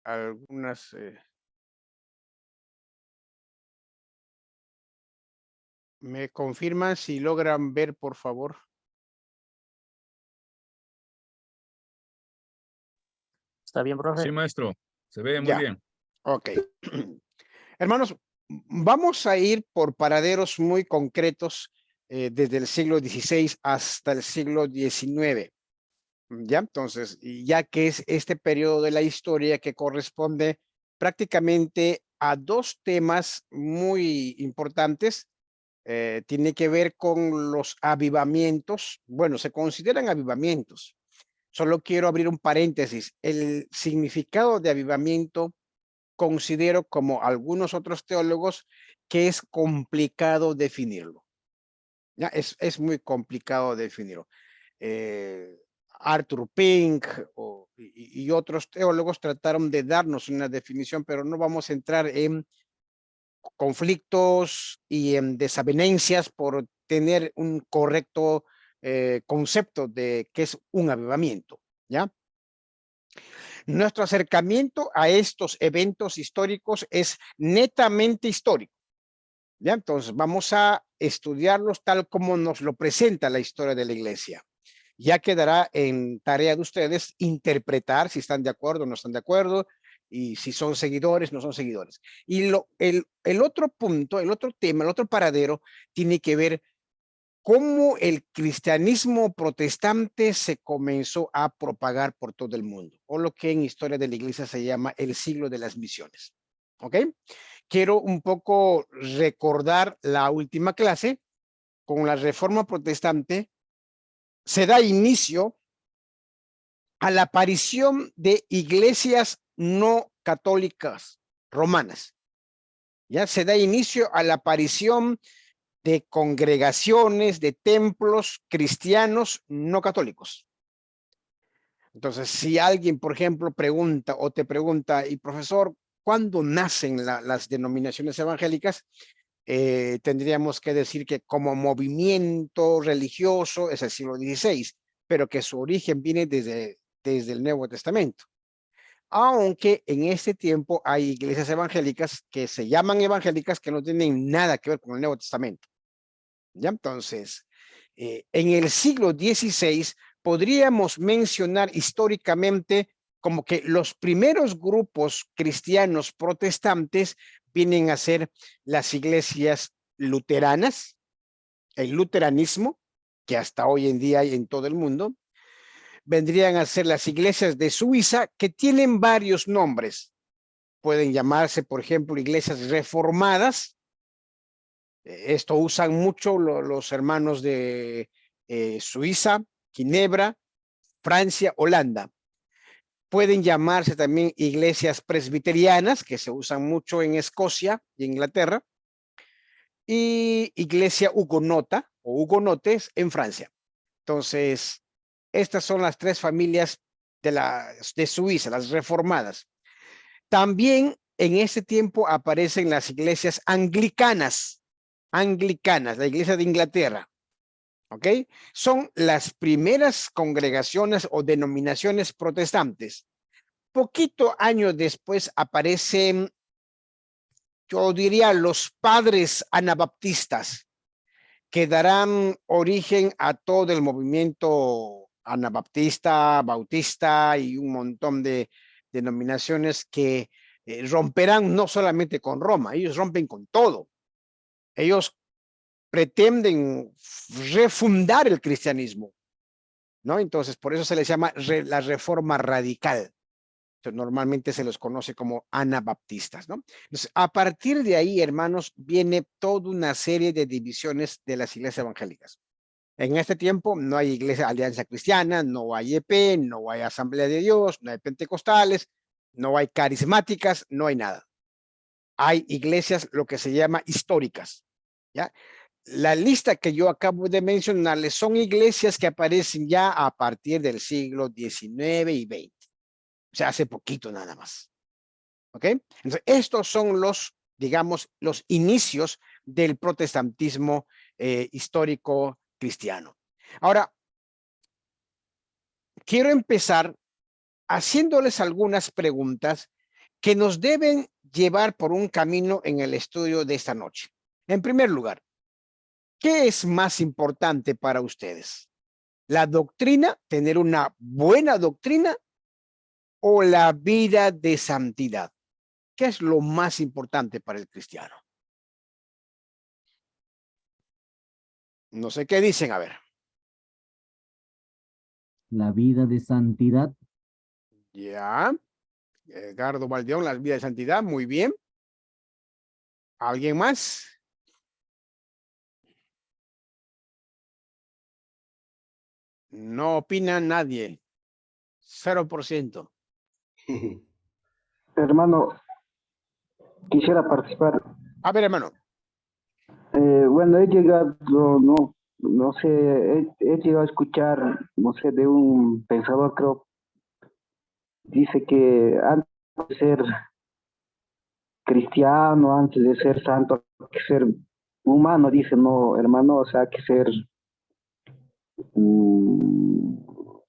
algunas... ¿Me confirman si logran ver, por favor? ¿Está bien, profe? Sí, maestro, se ve muy Ya, bien. ok. Hermanos, vamos a ir por paraderos muy concretos desde el siglo XVI hasta el siglo XIX. ¿Ya? Entonces, y ya que es este periodo de la historia que corresponde prácticamente a dos temas muy importantes, tiene que ver con los avivamientos. Bueno, se consideran avivamientos. Solo quiero abrir un paréntesis. El significado de avivamiento considero, como algunos otros teólogos, que es complicado definirlo. ¿Ya? Es muy complicado definirlo. Arthur Pink y otros teólogos trataron de darnos una definición, pero no vamos a entrar en conflictos y en desavenencias por tener un correcto concepto de qué es un avivamiento, ¿ya? Nuestro acercamiento a estos eventos históricos es netamente histórico, ¿ya? Entonces vamos a estudiarlos tal como nos lo presenta la historia de la iglesia. Ya quedará en tarea de ustedes interpretar si están de acuerdo o no están de acuerdo, y si son seguidores, no son seguidores. Y el otro punto, el otro tema, el otro paradero, tiene que ver cómo el cristianismo protestante se comenzó a propagar por todo el mundo, o lo que en historia de la iglesia se llama el siglo de las misiones. ¿Ok? Quiero un poco recordar la última clase. Con la reforma protestante se da inicio a la aparición de iglesias no católicas romanas. Ya se da inicio a la aparición de congregaciones, de templos cristianos no católicos. Entonces, si alguien, por ejemplo, pregunta o te pregunta, y profesor, ¿cuándo nacen las denominaciones evangélicas? Tendríamos que decir que como movimiento religioso es el siglo XVI, pero que su origen viene desde el Nuevo Testamento. Aunque en este tiempo hay iglesias evangélicas que se llaman evangélicas que no tienen nada que ver con el Nuevo Testamento. ¿Ya? Entonces, en el siglo XVI podríamos mencionar históricamente como que los primeros grupos cristianos protestantes vienen a ser las iglesias luteranas, el luteranismo, que hasta hoy en día hay en todo el mundo. Vendrían a ser las iglesias de Suiza, que tienen varios nombres. Pueden llamarse, por ejemplo, iglesias reformadas. Esto usan mucho los hermanos de Suiza, Ginebra, Francia, Holanda. Pueden llamarse también iglesias presbiterianas, que se usan mucho en Escocia y Inglaterra, y iglesia hugonota o hugonotes en Francia. Entonces, estas son las tres familias de Suiza, las reformadas. También en ese tiempo aparecen las iglesias anglicanas, la iglesia de Inglaterra. ¿Ok? Son las primeras congregaciones o denominaciones protestantes. Poquito años después aparecen, yo diría, los padres anabaptistas, que darán origen a todo el movimiento anabaptista, bautista y un montón de denominaciones que romperán no solamente con Roma, ellos rompen con todo. Ellos pretenden refundar el cristianismo, ¿no? Entonces, por eso se les llama la reforma radical. Entonces, normalmente se los conoce como anabaptistas, ¿no? Entonces, a partir de ahí, hermanos, viene toda una serie de divisiones de las iglesias evangélicas. En este tiempo no hay iglesia Alianza Cristiana, no hay EP, no hay Asamblea de Dios, no hay pentecostales, no hay carismáticas, no hay nada. Hay iglesias, lo que se llama históricas, ¿ya? La lista que yo acabo de mencionarles son iglesias que aparecen ya a partir del siglo XIX y XX. O sea, hace poquito nada más. ¿Ok? Entonces, estos son los, digamos, los inicios del protestantismo histórico cristiano. Ahora, quiero empezar haciéndoles algunas preguntas que nos deben llevar por un camino en el estudio de esta noche. En primer lugar, ¿qué es más importante para ustedes? ¿La doctrina, tener una buena doctrina o la vida de santidad? ¿Qué es lo más importante para el cristiano? No sé qué dicen, a ver. La vida de santidad. Ya. Edgardo Valdeón, la vida de santidad, muy bien. ¿Alguien más? No opina nadie. 0%. Hermano, quisiera participar. A ver, hermano. Bueno, he llegado, no sé, he llegado a escuchar, no sé, de un pensador, creo, dice que antes de ser cristiano, antes de ser santo, hay que ser humano, dice, no, hermano, o sea, hay que ser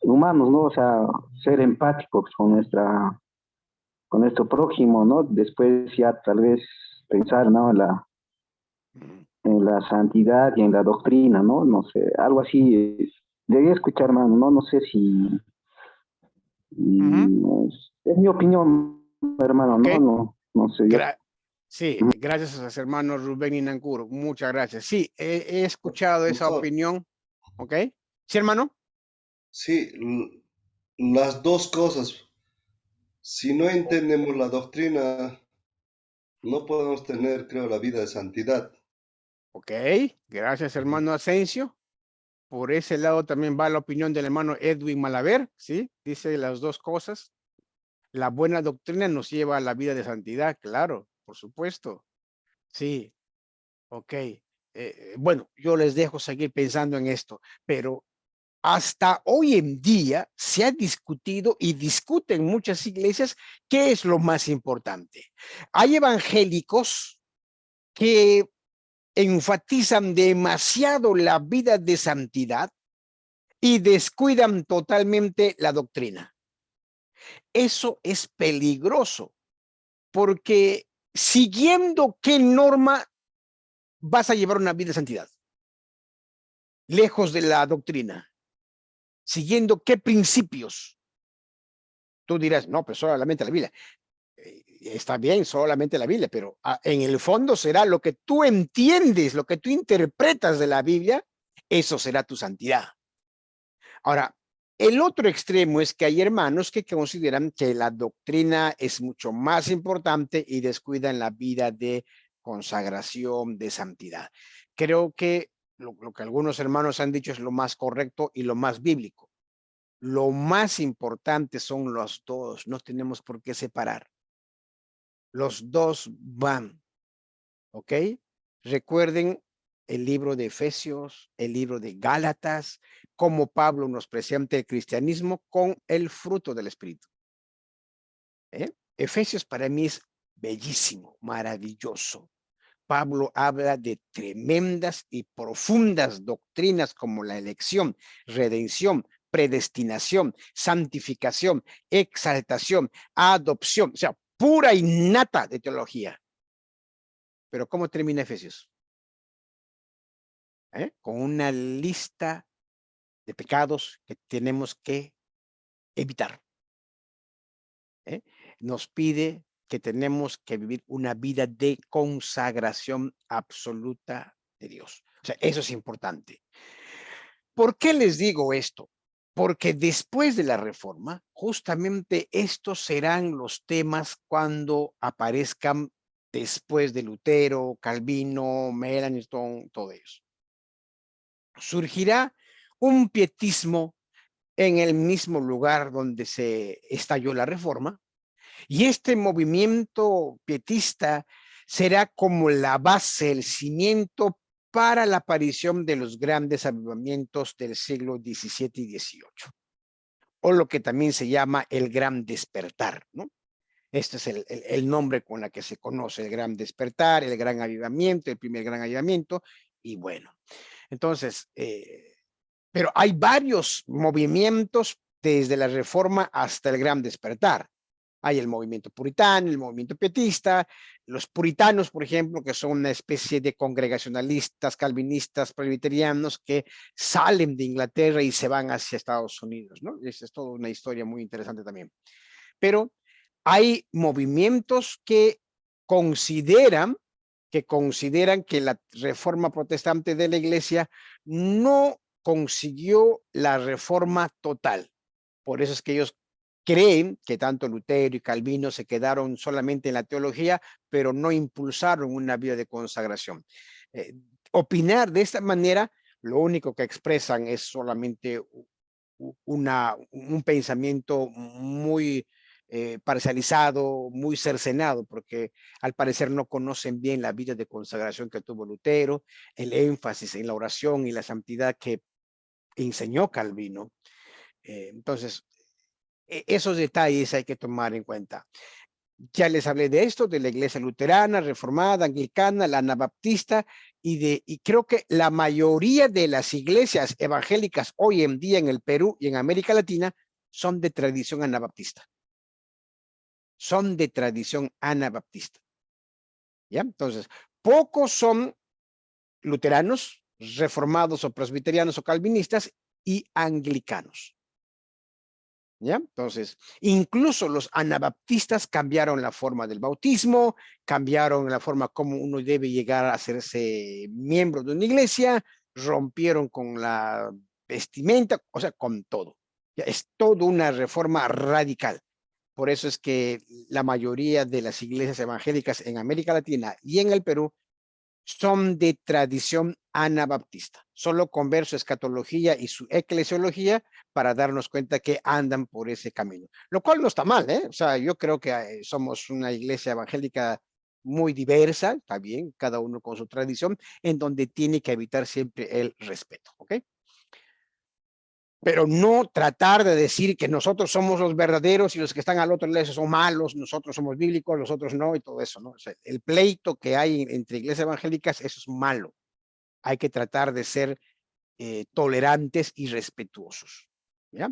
humanos, ¿no? O sea, ser empáticos con nuestro prójimo, ¿no? Después ya tal vez pensar, ¿no? En la santidad y en la doctrina, ¿no? No sé, algo así. Debí escuchar, hermano, ¿no? No sé si... es mi opinión, hermano, Ok. no sé. Sí, gracias a los hermanos Rubén y Nancuro. Muchas gracias. Sí, he escuchado esa Pastor, opinión. ¿Ok? Sí, hermano. sí, las dos cosas. Si no entendemos la doctrina, no podemos tener, creo, la vida de santidad. Ok. Gracias, hermano Asensio. Por ese lado también va la opinión del hermano Edwin Malaver. Sí, dice las dos cosas. La buena doctrina nos lleva a la vida de santidad, claro, por supuesto. Sí, ok. Bueno, yo les dejo seguir pensando en esto, pero hasta hoy en día se ha discutido y discuten muchas iglesias qué es lo más importante. Hay evangélicos que enfatizan demasiado la vida de santidad y descuidan totalmente la doctrina. Eso es peligroso porque siguiendo qué norma vas a llevar una vida de santidad, lejos de la doctrina, siguiendo qué principios. Tú dirás, no, pues solamente la Biblia. Está bien, solamente la Biblia, pero en el fondo será lo que tú entiendes, lo que tú interpretas de la Biblia, eso será tu santidad. Ahora, el otro extremo es que hay hermanos que consideran que la doctrina es mucho más importante y descuidan la vida de consagración, de santidad. Creo que lo que algunos hermanos han dicho es lo más correcto y lo más bíblico. Lo más importante son los dos, no tenemos por qué separar. Los dos van, ¿ok? Recuerden el libro de Efesios, el libro de Gálatas, cómo Pablo nos presenta el cristianismo con el fruto del Espíritu. Efesios para mí es bellísimo, maravilloso. Pablo habla de tremendas y profundas doctrinas como la elección, redención, predestinación, santificación, exaltación, adopción, o sea, pura y nata de teología. Pero ¿cómo termina Efesios? Con una lista de pecados que tenemos que evitar. Nos pide que tenemos que vivir una vida de consagración absoluta de Dios. O sea, eso es importante. ¿Por qué les digo esto? Porque después de la reforma, justamente estos serán los temas cuando aparezcan después de Lutero, Calvino, Melanchthon, todo eso. Surgirá un pietismo en el mismo lugar donde se estalló la reforma, y este movimiento pietista será como la base, el cimiento para la aparición de los grandes avivamientos del siglo XVII y XVIII, o lo que también se llama el Gran Despertar, ¿no? Este es el nombre con el que se conoce, el Gran Despertar, el Gran Avivamiento, el primer Gran Avivamiento, y bueno, entonces, pero hay varios movimientos desde la Reforma hasta el Gran Despertar. Hay el movimiento puritano, el movimiento pietista, los puritanos, por ejemplo, que son una especie de congregacionalistas, calvinistas, presbiterianos que salen de Inglaterra y se van hacia Estados Unidos, ¿no? Esa es toda una historia muy interesante también. Pero hay movimientos que consideran que la reforma protestante de la iglesia no consiguió la reforma total. Por eso es que ellos creen que tanto Lutero y Calvino se quedaron solamente en la teología, pero no impulsaron una vida de consagración. Opinar de esta manera, lo único que expresan es solamente un pensamiento muy parcializado, muy cercenado, porque al parecer no conocen bien la vida de consagración que tuvo Lutero, el énfasis en la oración y la santidad que enseñó Calvino. Entonces, esos detalles hay que tomar en cuenta. Ya les hablé de esto, de la iglesia luterana, reformada, anglicana, la anabaptista, y creo que la mayoría de las iglesias evangélicas hoy en día en el Perú y en América Latina son de tradición anabaptista. Son de tradición anabaptista. ¿Ya? Entonces, pocos son luteranos, reformados o presbiterianos o calvinistas y anglicanos. ¿Ya? Entonces, incluso los anabaptistas cambiaron la forma del bautismo, cambiaron la forma como uno debe llegar a hacerse miembro de una iglesia, rompieron con la vestimenta, o sea, con todo. Ya, es toda una reforma radical. Por eso es que la mayoría de las iglesias evangélicas en América Latina y en el Perú son de tradición anabaptista. Solo converso escatología y su eclesiología para darnos cuenta que andan por ese camino. Lo cual no está mal, ¿eh? O sea, yo creo que somos una iglesia evangélica muy diversa, está bien, cada uno con su tradición, en donde tiene que evitar siempre el respeto, ¿ok? Pero no tratar de decir que nosotros somos los verdaderos y los que están al otro lado son malos, nosotros somos bíblicos, los otros no, y todo eso, ¿no? O sea, el pleito que hay entre iglesias evangélicas, eso es malo. Hay que tratar de ser tolerantes y respetuosos, ¿ya?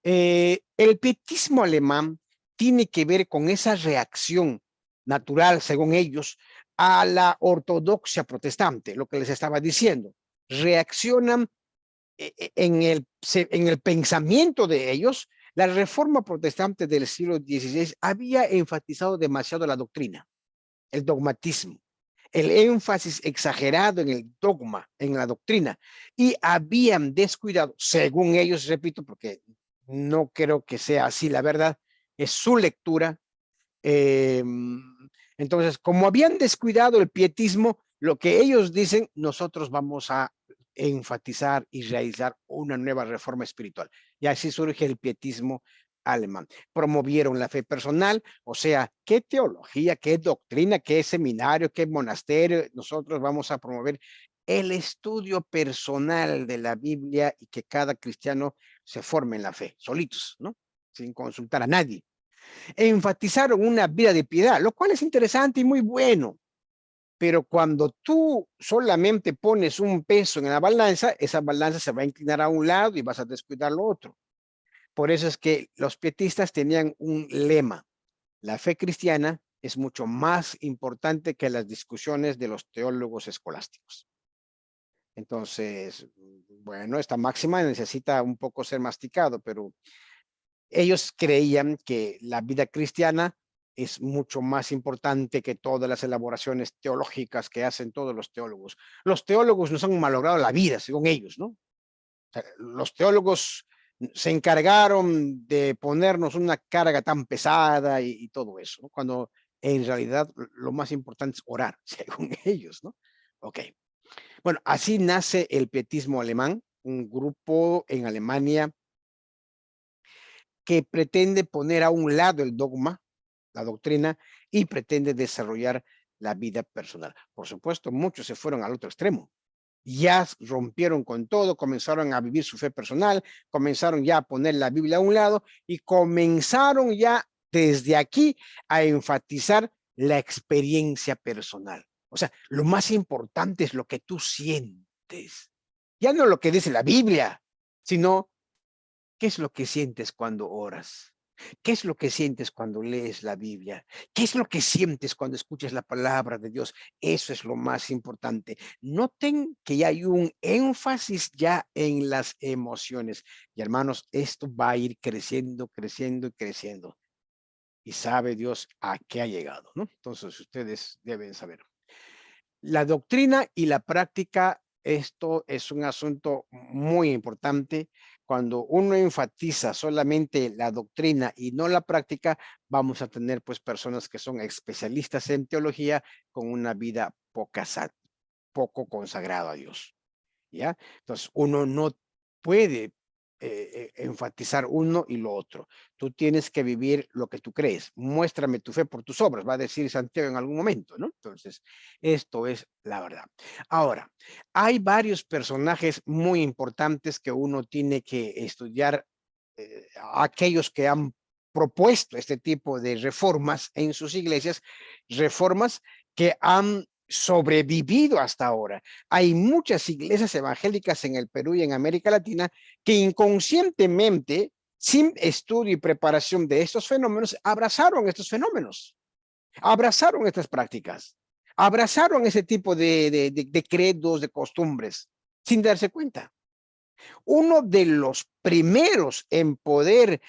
El pietismo alemán tiene que ver con esa reacción natural, según ellos, a la ortodoxia protestante, lo que les estaba diciendo. Reaccionan en el pensamiento de ellos. La reforma protestante del siglo XVI había enfatizado demasiado la doctrina, el dogmatismo, el énfasis exagerado en el dogma, en la doctrina, y habían descuidado, según ellos, repito, porque no creo que sea así, la verdad, es su lectura. Entonces, como habían descuidado el pietismo, lo que ellos dicen, nosotros vamos a enfatizar y realizar una nueva reforma espiritual. Y así surge el pietismo alemán. Promovieron la fe personal, o sea, qué teología, qué doctrina, qué seminario, qué monasterio. Nosotros vamos a promover el estudio personal de la Biblia y que cada cristiano se forme en la fe, solitos, ¿no? Sin consultar a nadie. Enfatizaron una vida de piedad, lo cual es interesante y muy bueno. Pero cuando tú solamente pones un peso en la balanza, esa balanza se va a inclinar a un lado y vas a descuidar lo otro. Por eso es que los pietistas tenían un lema: la fe cristiana es mucho más importante que las discusiones de los teólogos escolásticos. Entonces, bueno, esta máxima necesita un poco ser masticado, pero ellos creían que la vida cristiana es mucho más importante que todas las elaboraciones teológicas que hacen todos los teólogos. Los teólogos nos han malogrado la vida, según ellos, ¿no? O sea, los teólogos se encargaron de ponernos una carga tan pesada y todo eso, ¿no? Cuando en realidad lo más importante es orar, según ellos, ¿no? Ok. Bueno, así nace el pietismo alemán, un grupo en Alemania que pretende poner a un lado el dogma, la doctrina, y pretende desarrollar la vida personal. Por supuesto, muchos se fueron al otro extremo. Ya rompieron con todo, comenzaron a vivir su fe personal, comenzaron ya a poner la Biblia a un lado y comenzaron ya desde aquí a enfatizar la experiencia personal. O sea, lo más importante es lo que tú sientes. Ya no lo que dice la Biblia, sino ¿qué es lo que sientes cuando oras? ¿Qué es lo que sientes cuando lees la Biblia? ¿Qué es lo que sientes cuando escuchas la palabra de Dios? Eso es lo más importante. Noten que ya hay un énfasis ya en las emociones. Y hermanos, esto va a ir creciendo, creciendo y creciendo. Y sabe Dios a qué ha llegado, ¿no? Entonces ustedes deben saber. La doctrina y la práctica, esto es un asunto muy importante. Cuando uno enfatiza solamente la doctrina y no la práctica, vamos a tener pues personas que son especialistas en teología con una vida poco consagrada a Dios. ¿Ya? Entonces, uno no puede enfatizar uno y lo otro. Tú tienes que vivir lo que tú crees. Muéstrame tu fe por tus obras, va a decir Santiago en algún momento, ¿no? Entonces, esto es la verdad. Ahora, hay varios personajes muy importantes que uno tiene que estudiar, aquellos que han propuesto este tipo de reformas en sus iglesias, reformas que han sobrevivido hasta ahora. Hay muchas iglesias evangélicas en el Perú y en América Latina que inconscientemente, sin estudio y preparación de estos fenómenos, abrazaron estos fenómenos, abrazaron estas prácticas, abrazaron ese tipo de credos, de costumbres, sin darse cuenta. Uno de los primeros en poder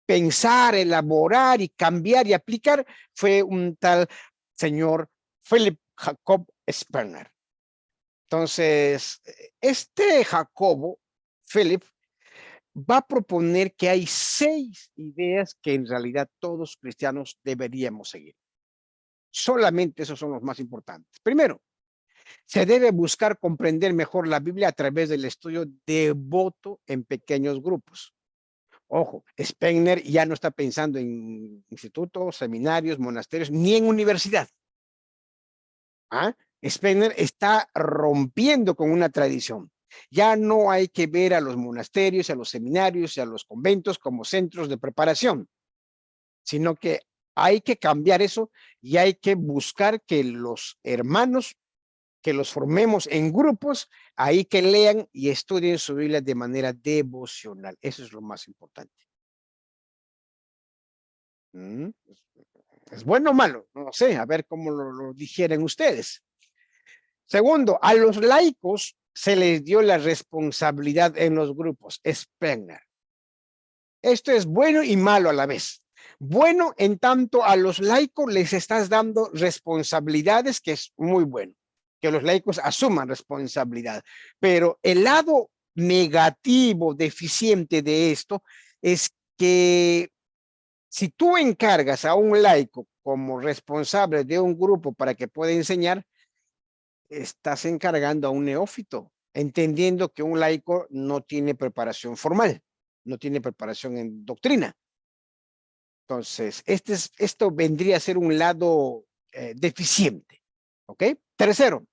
pensar, elaborar y cambiar y aplicar fue un tal señor Philip Jacob Spener. Entonces, este Jacobo, Philip, va a proponer que hay 6 ideas que en realidad todos cristianos deberíamos seguir. Solamente esos son los más importantes. Primero, se debe buscar comprender mejor la Biblia a través del estudio devoto en pequeños grupos. Ojo, Spener ya no está pensando en institutos, seminarios, monasterios, ni en universidad. ¿Ah? Spener está rompiendo con una tradición. Ya no hay que ver a los monasterios, a los seminarios y a los conventos como centros de preparación, sino que hay que cambiar eso y hay que buscar que los hermanos, que los formemos en grupos, ahí que lean y estudien su Biblia de manera devocional. Eso es lo más importante. ¿Es bueno o malo? No sé, a ver cómo lo digieren ustedes. Segundo, a los laicos se les dio la responsabilidad en los grupos. Spener. Esto es bueno y malo a la vez. Bueno, en tanto a los laicos les estás dando responsabilidades, que es muy bueno, que los laicos asuman responsabilidad. Pero el lado negativo, deficiente de esto, es que si tú encargas a un laico como responsable de un grupo para que pueda enseñar, estás encargando a un neófito, entendiendo que un laico no tiene preparación formal, no tiene preparación en doctrina. Entonces, esto vendría a ser un lado deficiente. ¿Ok? Tercero,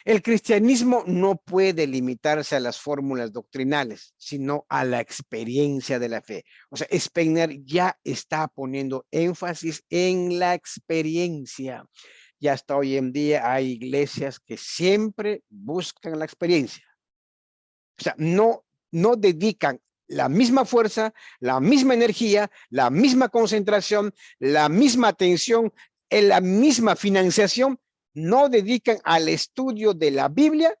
el cristianismo no puede limitarse a las fórmulas doctrinales, sino a la experiencia de la fe. O sea, Spener ya está poniendo énfasis en la experiencia. Y hasta hoy en día hay iglesias que siempre buscan la experiencia. O sea, no dedican la misma fuerza, la misma energía, la misma concentración, la misma atención, la misma financiación, no dedican al estudio de la Biblia,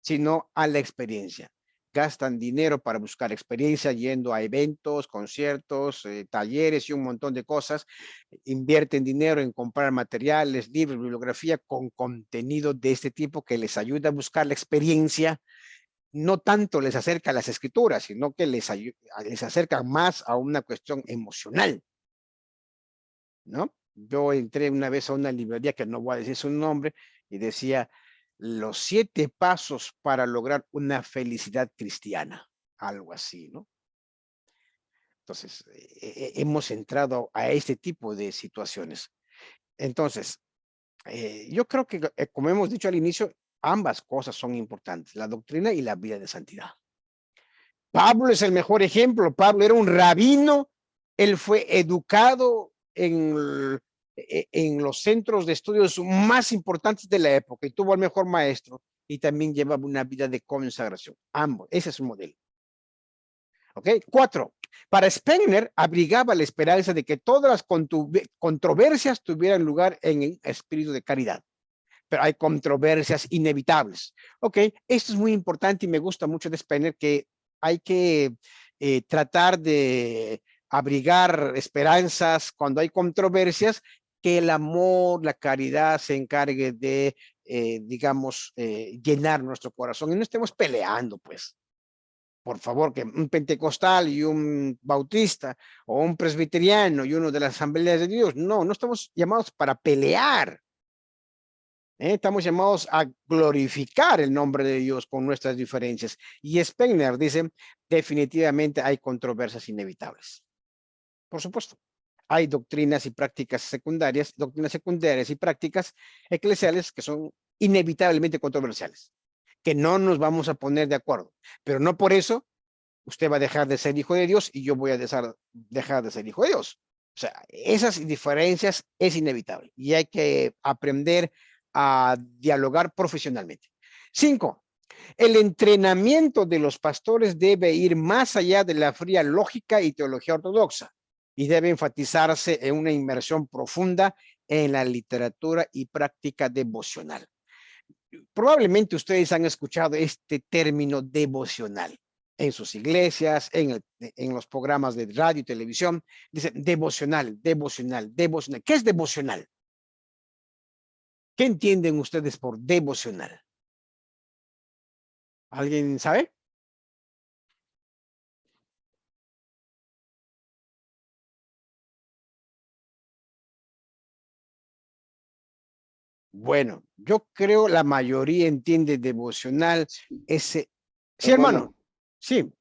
sino a la experiencia. Gastan dinero para buscar experiencia yendo a eventos, conciertos, talleres y un montón de cosas. Invierten dinero en comprar materiales, libros, bibliografía con contenido de este tipo que les ayuda a buscar la experiencia. No tanto les acerca a las escrituras, sino que les acerca más a una cuestión emocional, ¿no? Yo entré una vez a una librería que no voy a decir su nombre y decía los 7 pasos para lograr una felicidad cristiana, algo así, ¿no? Entonces, hemos entrado a este tipo de situaciones. Entonces, yo creo que, como hemos dicho al inicio, ambas cosas son importantes, la doctrina y la vida de santidad. Pablo es el mejor ejemplo. Pablo era un rabino, él fue educado en los centros de estudios más importantes de la época y tuvo al mejor maestro y también llevaba una vida de consagración. Ambos, ese es su modelo. ¿Ok? 4. Para Spengler, abrigaba la esperanza de que todas las controversias tuvieran lugar en el espíritu de caridad. Pero hay controversias inevitables. Ok, esto es muy importante y me gusta mucho de Spengler, que hay que tratar de abrigar esperanzas cuando hay controversias, que el amor, la caridad se encargue de, digamos, llenar nuestro corazón y no estemos peleando, pues. Por favor, que un pentecostal y un bautista o un presbiteriano y uno de las asambleas de Dios, no estamos llamados para pelear. Estamos llamados a glorificar el nombre de Dios con nuestras diferencias. Y Spengler dice, definitivamente hay controversias inevitables. Por supuesto, hay doctrinas y prácticas secundarias y prácticas eclesiales que son inevitablemente controversiales, que no nos vamos a poner de acuerdo, pero no por eso usted va a dejar de ser hijo de Dios y yo voy a dejar de ser hijo de Dios. O sea, esas diferencias es inevitable y hay que aprender a dialogar profesionalmente. 5. El entrenamiento de los pastores debe ir más allá de la fría lógica y teología ortodoxa y debe enfatizarse en una inmersión profunda en la literatura y práctica devocional. Probablemente ustedes han escuchado este término devocional en sus iglesias, en los programas de radio y televisión. Dicen devocional. ¿Qué es devocional? ¿Qué entienden ustedes por devocional? ¿Alguien sabe? Bueno, yo creo la mayoría entiende devocional ese. Sí, hermano. Sí.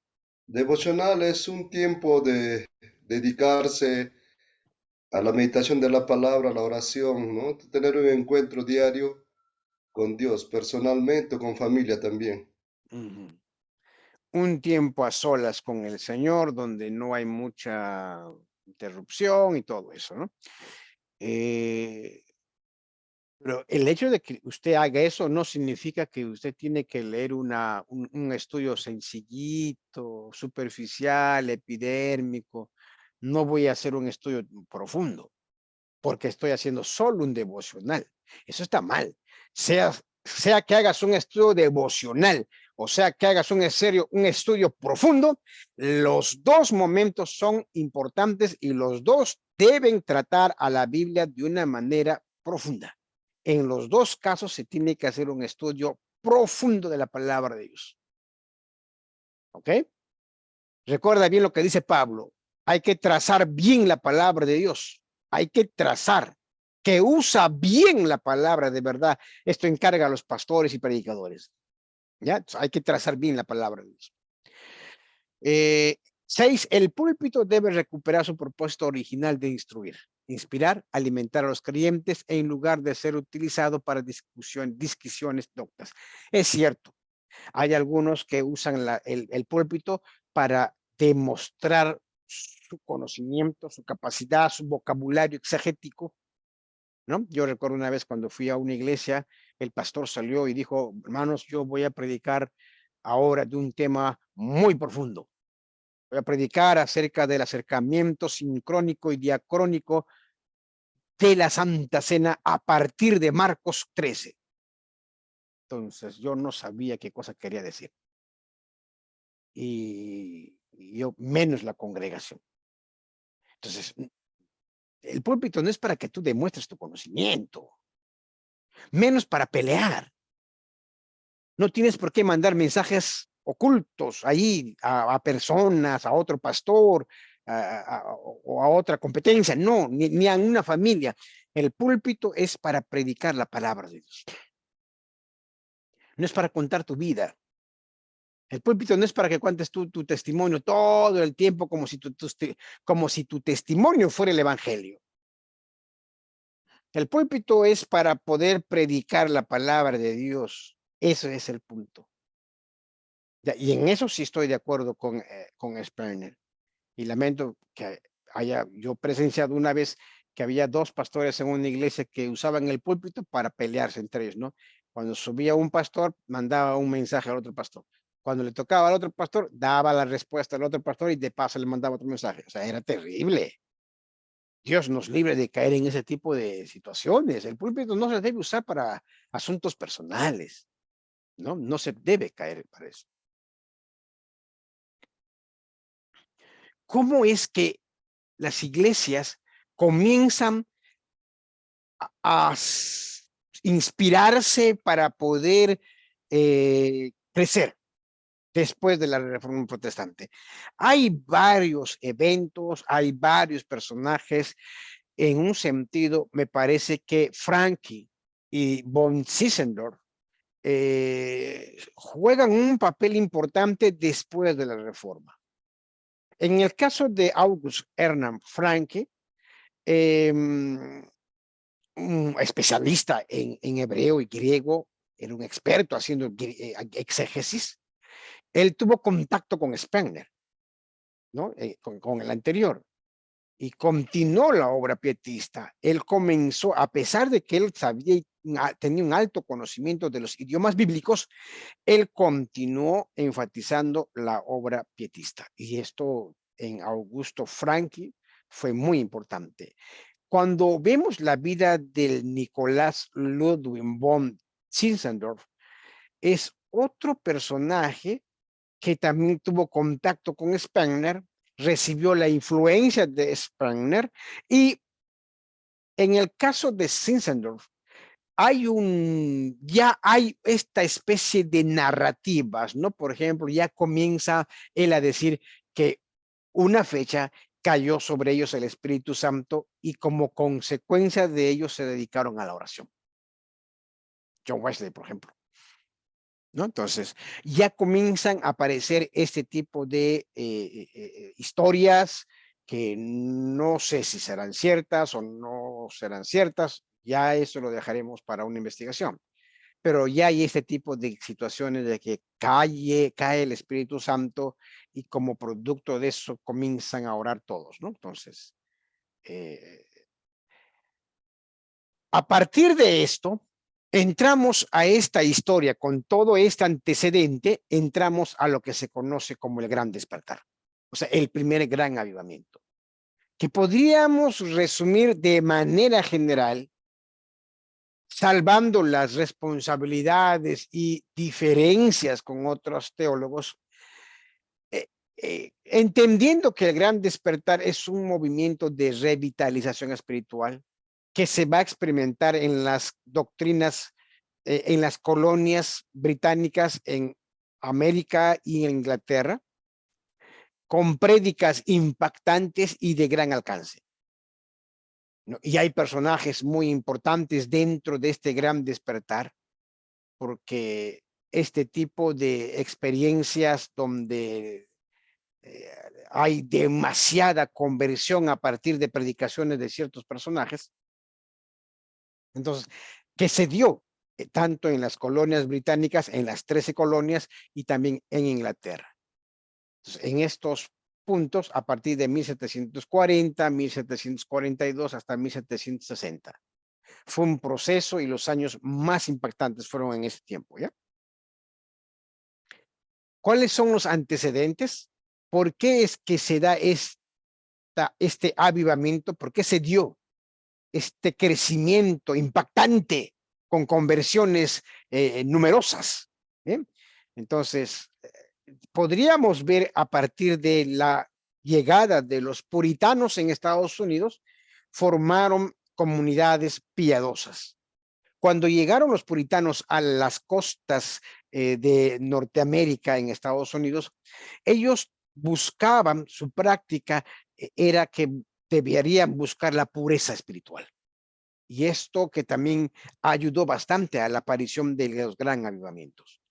Devocional es un tiempo de dedicarse a la meditación de la palabra, a la oración, ¿no? Tener un encuentro diario con Dios, personalmente o con familia también. Un tiempo a solas con el Señor, donde no hay mucha interrupción y todo eso, ¿no? Pero el hecho de que usted haga eso no significa que usted tiene que leer un estudio sencillito, superficial, epidérmico. No voy a hacer un estudio profundo porque estoy haciendo solo un devocional. Eso está mal. Sea que hagas un estudio devocional o sea que hagas un estudio profundo, los dos momentos son importantes y los dos deben tratar a la Biblia de una manera profunda. En los dos casos se tiene que hacer un estudio profundo de la palabra de Dios. ¿Ok? Recuerda bien lo que dice Pablo. Hay que trazar bien la palabra de Dios. Hay que trazar, que usa bien la palabra de verdad. Esto encarga a los pastores y predicadores. ¿Ya? Hay que trazar bien la palabra de Dios. 6. El púlpito debe recuperar su propósito original de instruir, inspirar, alimentar a los creyentes en lugar de ser utilizado para discusiones doctas. Es cierto, hay algunos que usan el púlpito para demostrar su conocimiento, su capacidad, su vocabulario exegético, ¿no? Yo recuerdo una vez cuando fui a una iglesia, el pastor salió y dijo, hermanos, yo voy a predicar ahora de un tema muy profundo. Voy a predicar acerca del acercamiento sincrónico y diacrónico de la Santa Cena a partir de Marcos 13. Entonces yo no sabía qué cosa quería decir. Y yo menos la congregación. Entonces, el púlpito no es para que tú demuestres tu conocimiento, menos para pelear. No tienes por qué mandar mensajes ocultos ahí a personas, a otro pastor o a otra competencia. No, ni a una familia. El púlpito es para predicar la palabra de Dios. No es para contar tu vida. El púlpito no es para que cuentes tu testimonio todo el tiempo como si tu testimonio fuera el evangelio. El púlpito es para poder predicar la palabra de Dios. Ese es el punto. Y en eso sí estoy de acuerdo con Spengler. Y lamento que haya yo presenciado una vez que había dos pastores en una iglesia que usaban el púlpito para pelearse entre ellos, ¿no? Cuando subía un pastor, mandaba un mensaje al otro pastor. Cuando le tocaba al otro pastor, daba la respuesta al otro pastor y de paso le mandaba otro mensaje. O sea, era terrible. Dios nos libre de caer en ese tipo de situaciones. El púlpito no se debe usar para asuntos personales. No, no se debe caer para eso. ¿Cómo es que las iglesias comienzan a inspirarse para poder crecer después de la Reforma Protestante? Hay varios eventos, hay varios personajes. En un sentido, me parece que Frankie y von Zinzendorf juegan un papel importante después de la Reforma. En el caso de August Ernst Frankie, un especialista en hebreo y griego, era un experto haciendo exégesis. Él tuvo contacto con Spengler, ¿no? Con el anterior, y continuó la obra pietista. Él comenzó, a pesar de que él sabía y tenía un alto conocimiento de los idiomas bíblicos, él continuó enfatizando la obra pietista. Y esto en Augusto Franchi fue muy importante. Cuando vemos la vida del Nicolás Ludwig von Zinzendorf, es otro personaje que también tuvo contacto con Spengler, recibió la influencia de Spengler, y en el caso de Zinzendorf, ya hay esta especie de narrativas, ¿no? Por ejemplo, ya comienza él a decir que una fecha cayó sobre ellos el Espíritu Santo y como consecuencia de ello se dedicaron a la oración. John Wesley, por ejemplo, ¿no? Entonces, ya comienzan a aparecer este tipo de historias que no sé si serán ciertas o no serán ciertas. Ya eso lo dejaremos para una investigación. Pero ya hay este tipo de situaciones de que cae el Espíritu Santo y como producto de eso comienzan a orar todos, ¿no? Entonces, a partir de esto, entramos a esta historia con todo este antecedente, entramos a lo que se conoce como el Gran Despertar, o sea, el primer gran avivamiento, que podríamos resumir de manera general, salvando las responsabilidades y diferencias con otros teólogos, entendiendo que el Gran Despertar es un movimiento de revitalización espiritual que se va a experimentar en las doctrinas, en las colonias británicas en América y en Inglaterra, con prédicas impactantes y de gran alcance. ¿No? Y hay personajes muy importantes dentro de este Gran Despertar, porque este tipo de experiencias donde hay demasiada conversión a partir de predicaciones de ciertos personajes, entonces, que se dio tanto en las colonias británicas, en las 13 colonias y también en Inglaterra. Entonces, en estos puntos, a partir de 1740, 1742 hasta 1760. Fue un proceso y los años más impactantes fueron en ese tiempo, ¿ya? ¿Cuáles son los antecedentes? ¿Por qué es que se da este avivamiento? ¿Por qué se dio este crecimiento impactante con conversiones numerosas? Entonces, podríamos ver a partir de la llegada de los puritanos en Estados Unidos, formaron comunidades piadosas. Cuando llegaron los puritanos a las costas de Norteamérica en Estados Unidos, ellos buscaban, su práctica era que deberían buscar la pureza espiritual. Y esto que también ayudó bastante a la aparición de los gran avivamientos.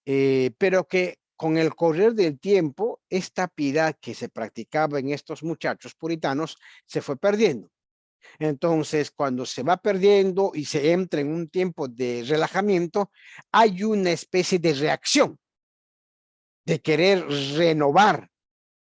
Pero que con el correr del tiempo, esta piedad que se practicaba en estos muchachos puritanos se fue perdiendo. Entonces, cuando se va perdiendo y se entra en un tiempo de relajamiento, hay una especie de reacción de querer renovar,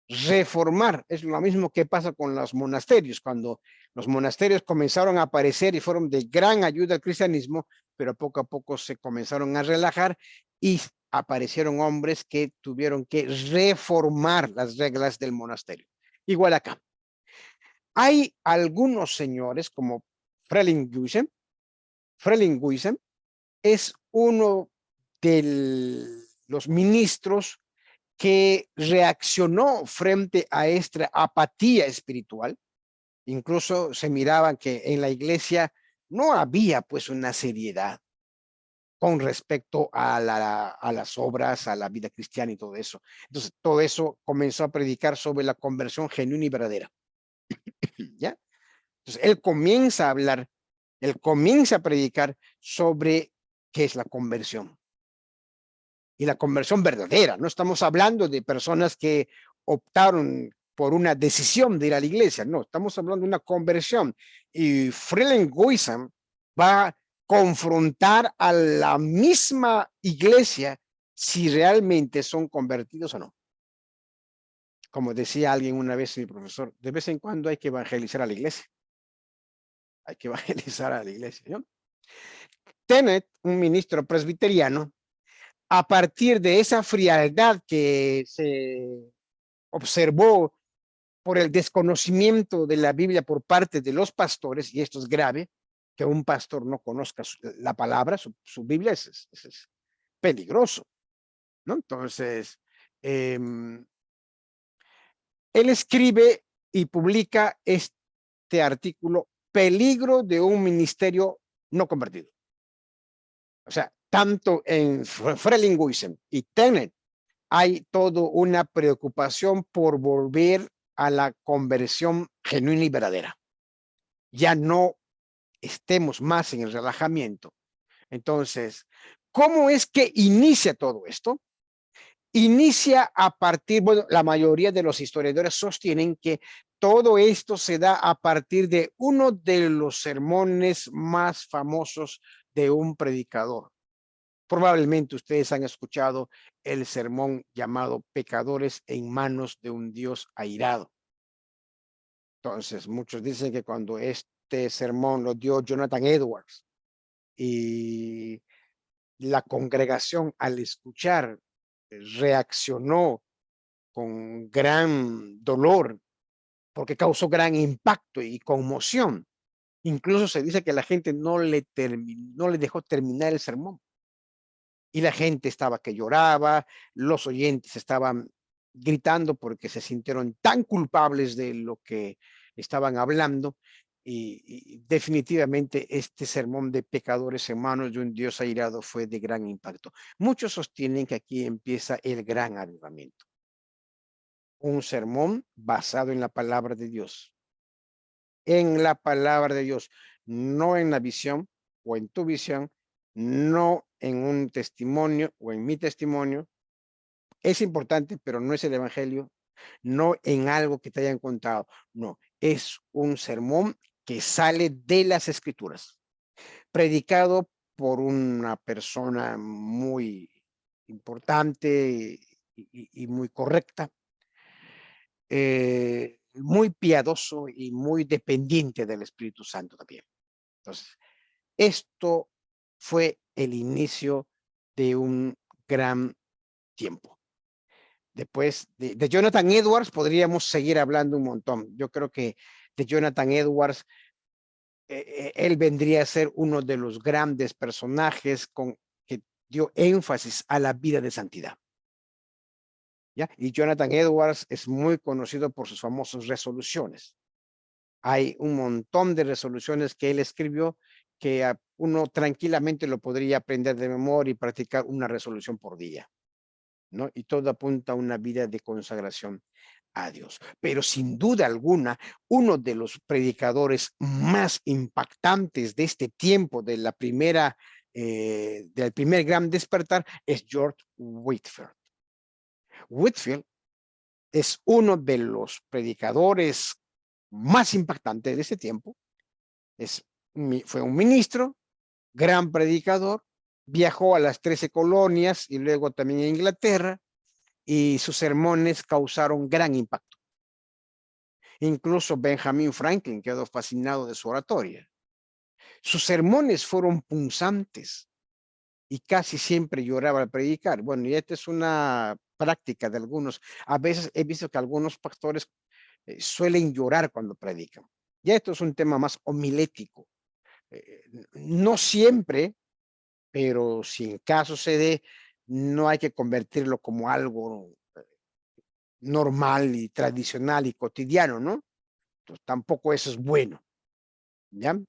reformar. Es lo mismo que pasa con los monasterios. Cuando los monasterios comenzaron a aparecer y fueron de gran ayuda al cristianismo, pero poco a poco se comenzaron a relajar y aparecieron hombres que tuvieron que reformar las reglas del monasterio. Igual acá. Hay algunos señores como Frelinghuysen. Frelinghuysen es uno de los ministros que reaccionó frente a esta apatía espiritual. Incluso se miraba que en la iglesia no había pues una seriedad con respecto a las obras, a la vida cristiana y todo eso. Entonces, todo eso comenzó a predicar sobre la conversión genuina y verdadera. ¿Ya? Entonces, él comienza a hablar, él comienza a predicar sobre qué es la conversión. Y la conversión verdadera. No estamos hablando de personas que optaron por una decisión de ir a la iglesia. No, estamos hablando de una conversión. Y Frelinghuysen va a confrontar a la misma iglesia si realmente son convertidos o no. Como decía alguien una vez, mi profesor, de vez en cuando hay que evangelizar a la iglesia. Hay que evangelizar a la iglesia, ¿no? Tennent, un ministro presbiteriano, a partir de esa frialdad que se observó por el desconocimiento de la Biblia por parte de los pastores, y esto es grave, que un pastor no conozca la palabra, su Biblia es peligroso, ¿no? Entonces, él escribe y publica este artículo, Peligro de un ministerio no convertido. O sea, tanto en Frelinghuysen y Tennent hay toda una preocupación por volver a la conversión genuina y verdadera. Ya no estemos más en el relajamiento. Entonces, ¿cómo es que inicia todo esto? Inicia a partir, bueno, la mayoría de los historiadores sostienen que todo esto se da a partir de uno de los sermones más famosos de un predicador. Probablemente ustedes han escuchado el sermón llamado Pecadores en manos de un Dios airado. Entonces, muchos dicen que cuando este sermón lo dio Jonathan Edwards y la congregación al escuchar reaccionó con gran dolor porque causó gran impacto y conmoción. Incluso se dice que la gente no le dejó terminar el sermón. Y la gente estaba que lloraba, los oyentes estaban gritando porque se sintieron tan culpables de lo que estaban hablando. Y definitivamente este sermón de pecadores en manos de un Dios airado fue de gran impacto. Muchos sostienen que aquí empieza el gran avivamiento. Un sermón basado en la palabra de Dios. En la palabra de Dios, no en la visión o en tu visión, no en un testimonio o en mi testimonio. Es importante, pero no es el evangelio, no en algo que te hayan contado, no, es un sermón que sale de las escrituras, predicado por una persona muy importante y muy correcta, muy piadoso y muy dependiente del Espíritu Santo también. Entonces, esto fue el inicio de un gran tiempo. Después de Jonathan Edwards podríamos seguir hablando un montón. Yo creo que de Jonathan Edwards, él vendría a ser uno de los grandes personajes que dio énfasis a la vida de santidad. ¿Ya? Y Jonathan Edwards es muy conocido por sus famosas resoluciones. Hay un montón de resoluciones que él escribió que uno tranquilamente lo podría aprender de memoria y practicar una resolución por día, ¿no? Y todo apunta a una vida de consagración a Dios. Pero sin duda alguna, uno de los predicadores más impactantes de este tiempo, de la del primer gran despertar, es George Whitefield. Whitefield es uno de los predicadores más impactantes de ese tiempo. Fue un ministro, gran predicador, viajó a las 13 colonias y luego también a Inglaterra, y sus sermones causaron gran impacto. Incluso Benjamin Franklin quedó fascinado de su oratoria. Sus sermones fueron punzantes y casi siempre lloraba al predicar. Bueno, y esta es una práctica de algunos. A veces he visto que algunos pastores suelen llorar cuando predican. Ya esto es un tema más homilético. No siempre, pero si en caso se dé, no hay que convertirlo como algo normal y tradicional y cotidiano, ¿no? Entonces, tampoco eso es bueno, ¿ya?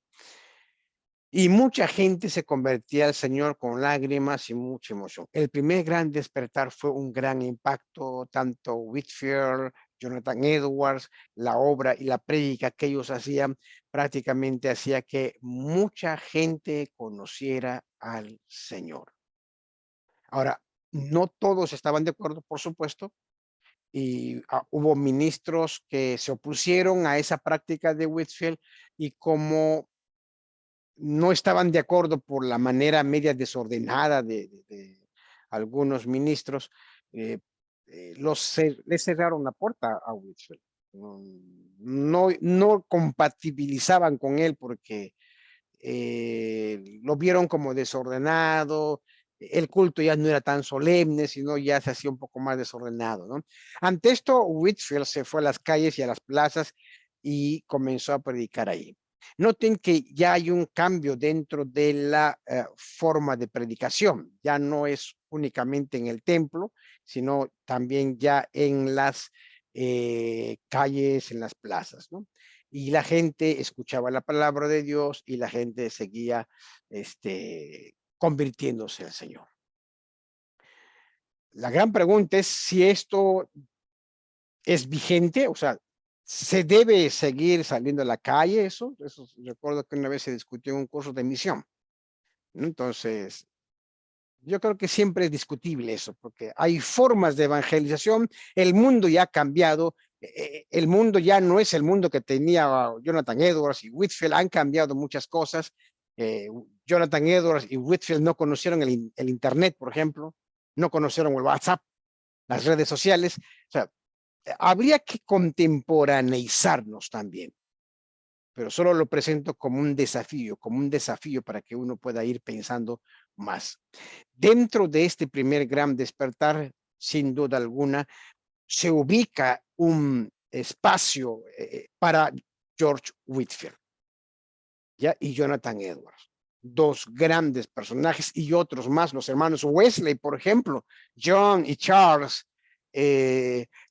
Y mucha gente se convertía al Señor con lágrimas y mucha emoción. El primer gran despertar fue un gran impacto, tanto Whitefield, Jonathan Edwards, la obra y la prédica que ellos hacían, prácticamente hacía que mucha gente conociera al Señor. Ahora, no todos estaban de acuerdo, por supuesto, y hubo ministros que se opusieron a esa práctica de Whitefield, y como no estaban de acuerdo por la manera media desordenada de algunos ministros, les cerraron la puerta a Whitefield. No compatibilizaban con él porque lo vieron como desordenado, el culto ya no era tan solemne, sino ya se hacía un poco más desordenado, ¿no? Ante esto, Whitefield se fue a las calles y a las plazas y comenzó a predicar ahí. Noten que ya hay un cambio dentro de la forma de predicación. Ya no es únicamente en el templo, sino también ya en las calles, en las plazas, ¿no? Y la gente escuchaba la palabra de Dios y la gente seguía convirtiéndose al Señor. La gran pregunta es si esto es vigente, o sea, ¿se debe seguir saliendo a la calle eso? Eso recuerdo que una vez se discutió en un curso de misión. Entonces, yo creo que siempre es discutible eso, porque hay formas de evangelización, el mundo ya ha cambiado, el mundo ya no es el mundo que tenía Jonathan Edwards y Whitefield, han cambiado muchas cosas. Jonathan Edwards y Whitefield no conocieron el Internet, por ejemplo, no conocieron el WhatsApp, las redes sociales. O sea, habría que contemporaneizarnos también, pero solo lo presento como un desafío para que uno pueda ir pensando más. Dentro de este primer gran despertar, sin duda alguna, se ubica un espacio para George Whitefield, ¿ya? Y Jonathan Edwards, dos grandes personajes, y otros más, los hermanos Wesley, por ejemplo, John y Charles,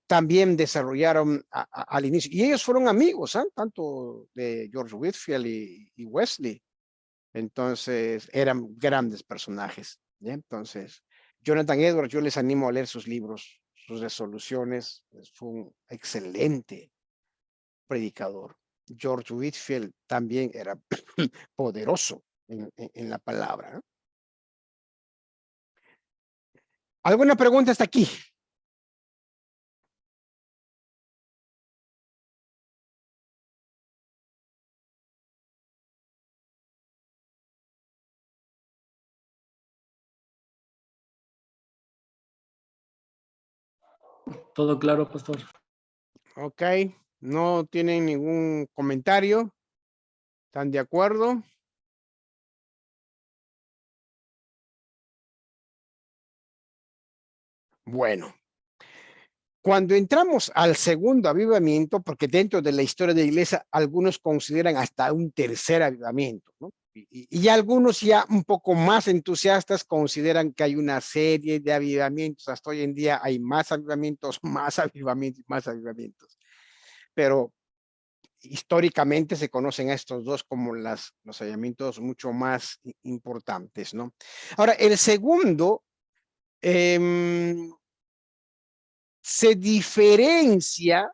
también desarrollaron al inicio, y ellos fueron amigos, tanto de George Whitefield y Wesley. Entonces, eran grandes personajes, ¿ya? Entonces, Jonathan Edwards, yo les animo a leer sus libros, sus resoluciones. Fue un excelente predicador. George Whitefield también era poderoso en la palabra, ¿no? ¿Alguna pregunta hasta aquí? Todo claro, pastor. Ok, no tienen ningún comentario. ¿Están de acuerdo? Bueno, cuando entramos al segundo avivamiento, porque dentro de la historia de la iglesia algunos consideran hasta un tercer avivamiento, ¿no? Y algunos ya un poco más entusiastas consideran que hay una serie de avivamientos. Hasta hoy en día hay más avivamientos, más avivamientos, más avivamientos. Pero históricamente se conocen a estos dos como los avivamientos mucho más importantes, ¿no? Ahora, el segundo se diferencia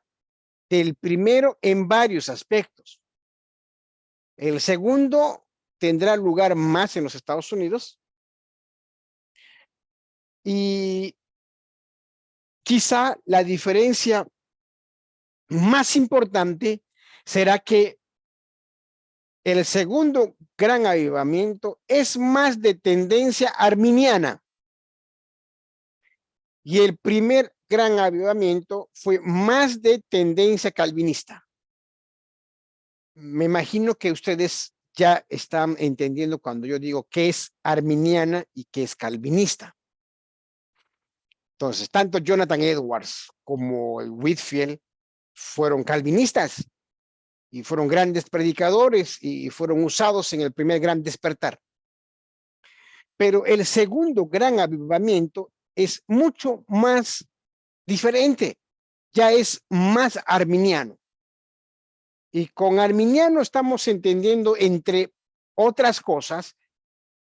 del primero en varios aspectos. El segundo tendrá lugar más en los Estados Unidos y quizá la diferencia más importante será que el segundo gran avivamiento es más de tendencia arminiana y el primer gran avivamiento fue más de tendencia calvinista. Me imagino que ustedes ya están entendiendo cuando yo digo que es arminiana y que es calvinista. Entonces, tanto Jonathan Edwards como Whitefield fueron calvinistas y fueron grandes predicadores y fueron usados en el primer gran despertar. Pero el segundo gran avivamiento es mucho más diferente, ya es más arminiano. Y con arminiano estamos entendiendo, entre otras cosas,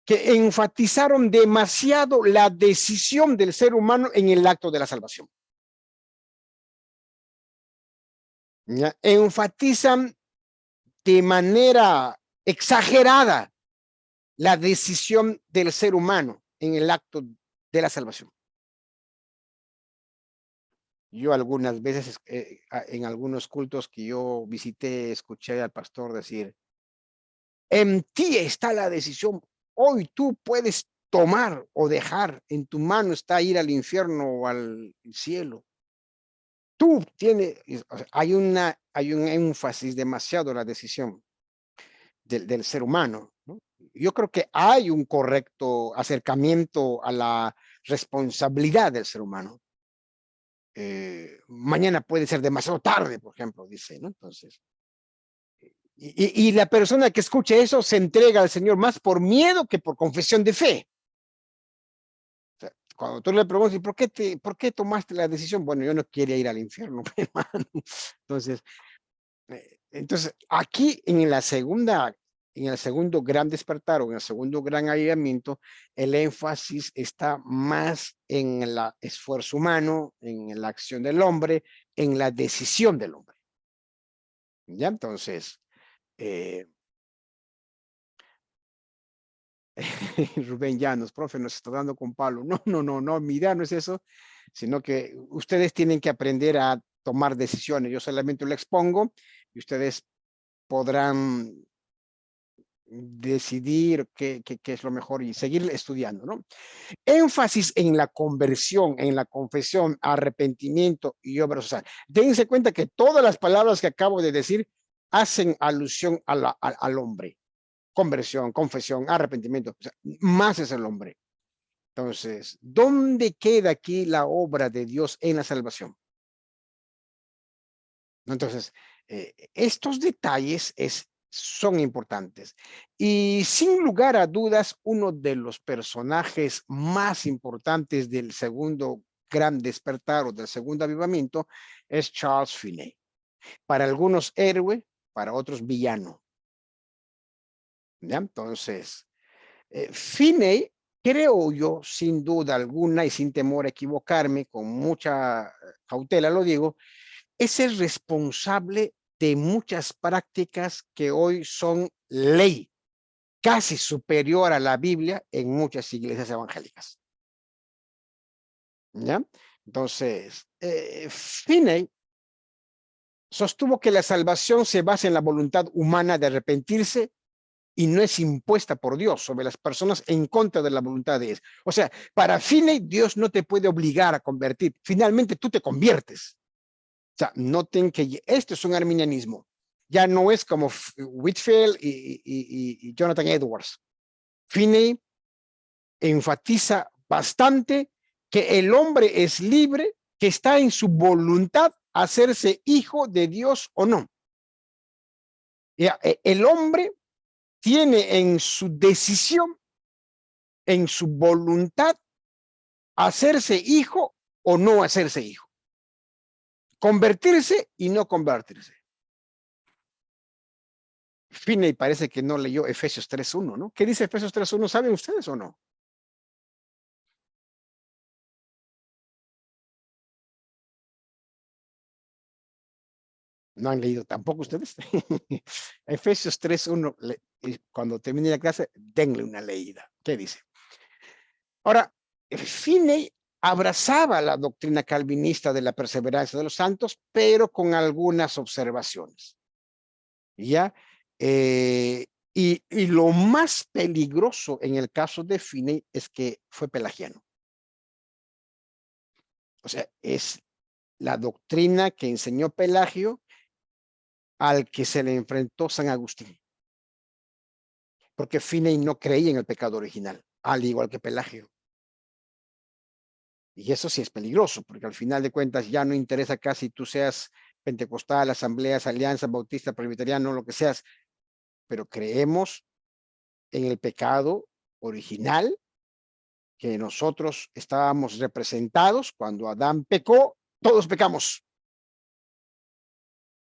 que enfatizaron demasiado la decisión del ser humano en el acto de la salvación. ¿Ya? Enfatizan de manera exagerada la decisión del ser humano en el acto de la salvación. Yo algunas veces en algunos cultos que yo visité, escuché al pastor decir, en ti está la decisión. Hoy tú puedes tomar o dejar, en tu mano está ir al infierno o al cielo. Tú tienes, o sea, hay un énfasis demasiado en la decisión del ser humano, ¿no? Yo creo que hay un correcto acercamiento a la responsabilidad del ser humano. Mañana puede ser demasiado tarde, por ejemplo, dice, ¿no? Entonces, y la persona que escuche eso se entrega al Señor más por miedo que por confesión de fe. O sea, cuando tú le preguntas, ¿por qué tomaste la decisión? Bueno, yo no quería ir al infierno, hermano. Entonces, aquí en el segundo gran despertar o en el segundo gran avivamiento, el énfasis está más en el esfuerzo humano, en la acción del hombre, en la decisión del hombre. ¿Ya? Entonces, Rubén Llanos, profe, nos está dando con palo. No, mi idea no es eso, sino que ustedes tienen que aprender a tomar decisiones. Yo solamente lo expongo y ustedes podrán decidir qué es lo mejor y seguir estudiando, ¿no? Énfasis en la conversión, en la confesión, arrepentimiento y obra social. Dense cuenta que todas las palabras que acabo de decir hacen alusión al hombre. Conversión, confesión, arrepentimiento, o sea, más es el hombre. Entonces, ¿dónde queda aquí la obra de Dios en la salvación? Entonces, estos detalles son importantes. Y sin lugar a dudas, uno de los personajes más importantes del segundo gran despertar o del segundo avivamiento es Charles Finney. Para algunos héroe, para otros villano. ¿Ya? Entonces, Finney, creo yo, sin duda alguna y sin temor a equivocarme, con mucha cautela lo digo, es el responsable de muchas prácticas que hoy son ley, casi superior a la Biblia en muchas iglesias evangélicas. ¿Ya? Entonces, Finney sostuvo que la salvación se basa en la voluntad humana de arrepentirse y no es impuesta por Dios sobre las personas en contra de la voluntad de ellos. O sea, para Finney, Dios no te puede obligar a convertir. Finalmente, tú te conviertes. O sea, noten que esto es un arminianismo. Ya no es como Whitefield y Jonathan Edwards. Finney enfatiza bastante que el hombre es libre, que está en su voluntad hacerse hijo de Dios o no. El hombre tiene en su decisión, en su voluntad, hacerse hijo o no hacerse hijo. Convertirse y no convertirse. Finney parece que no leyó Efesios 3.1, ¿no? ¿Qué dice Efesios 3.1? ¿Saben ustedes o no? ¿No han leído tampoco ustedes? Efesios 3.1, cuando termine la clase, denle una leída. ¿Qué dice? Ahora, Finney abrazaba la doctrina calvinista de la perseverancia de los santos, pero con algunas observaciones. ¿Ya? Y lo más peligroso en el caso de Finney es que fue pelagiano. O sea, es la doctrina que enseñó Pelagio al que se le enfrentó San Agustín. Porque Finney no creía en el pecado original, al igual que Pelagio. Y eso sí es peligroso, porque al final de cuentas ya no interesa casi tú seas pentecostal, asambleas, alianza, bautista, presbiteriano, lo que seas, pero creemos en el pecado original, que nosotros estábamos representados cuando Adán pecó, todos pecamos,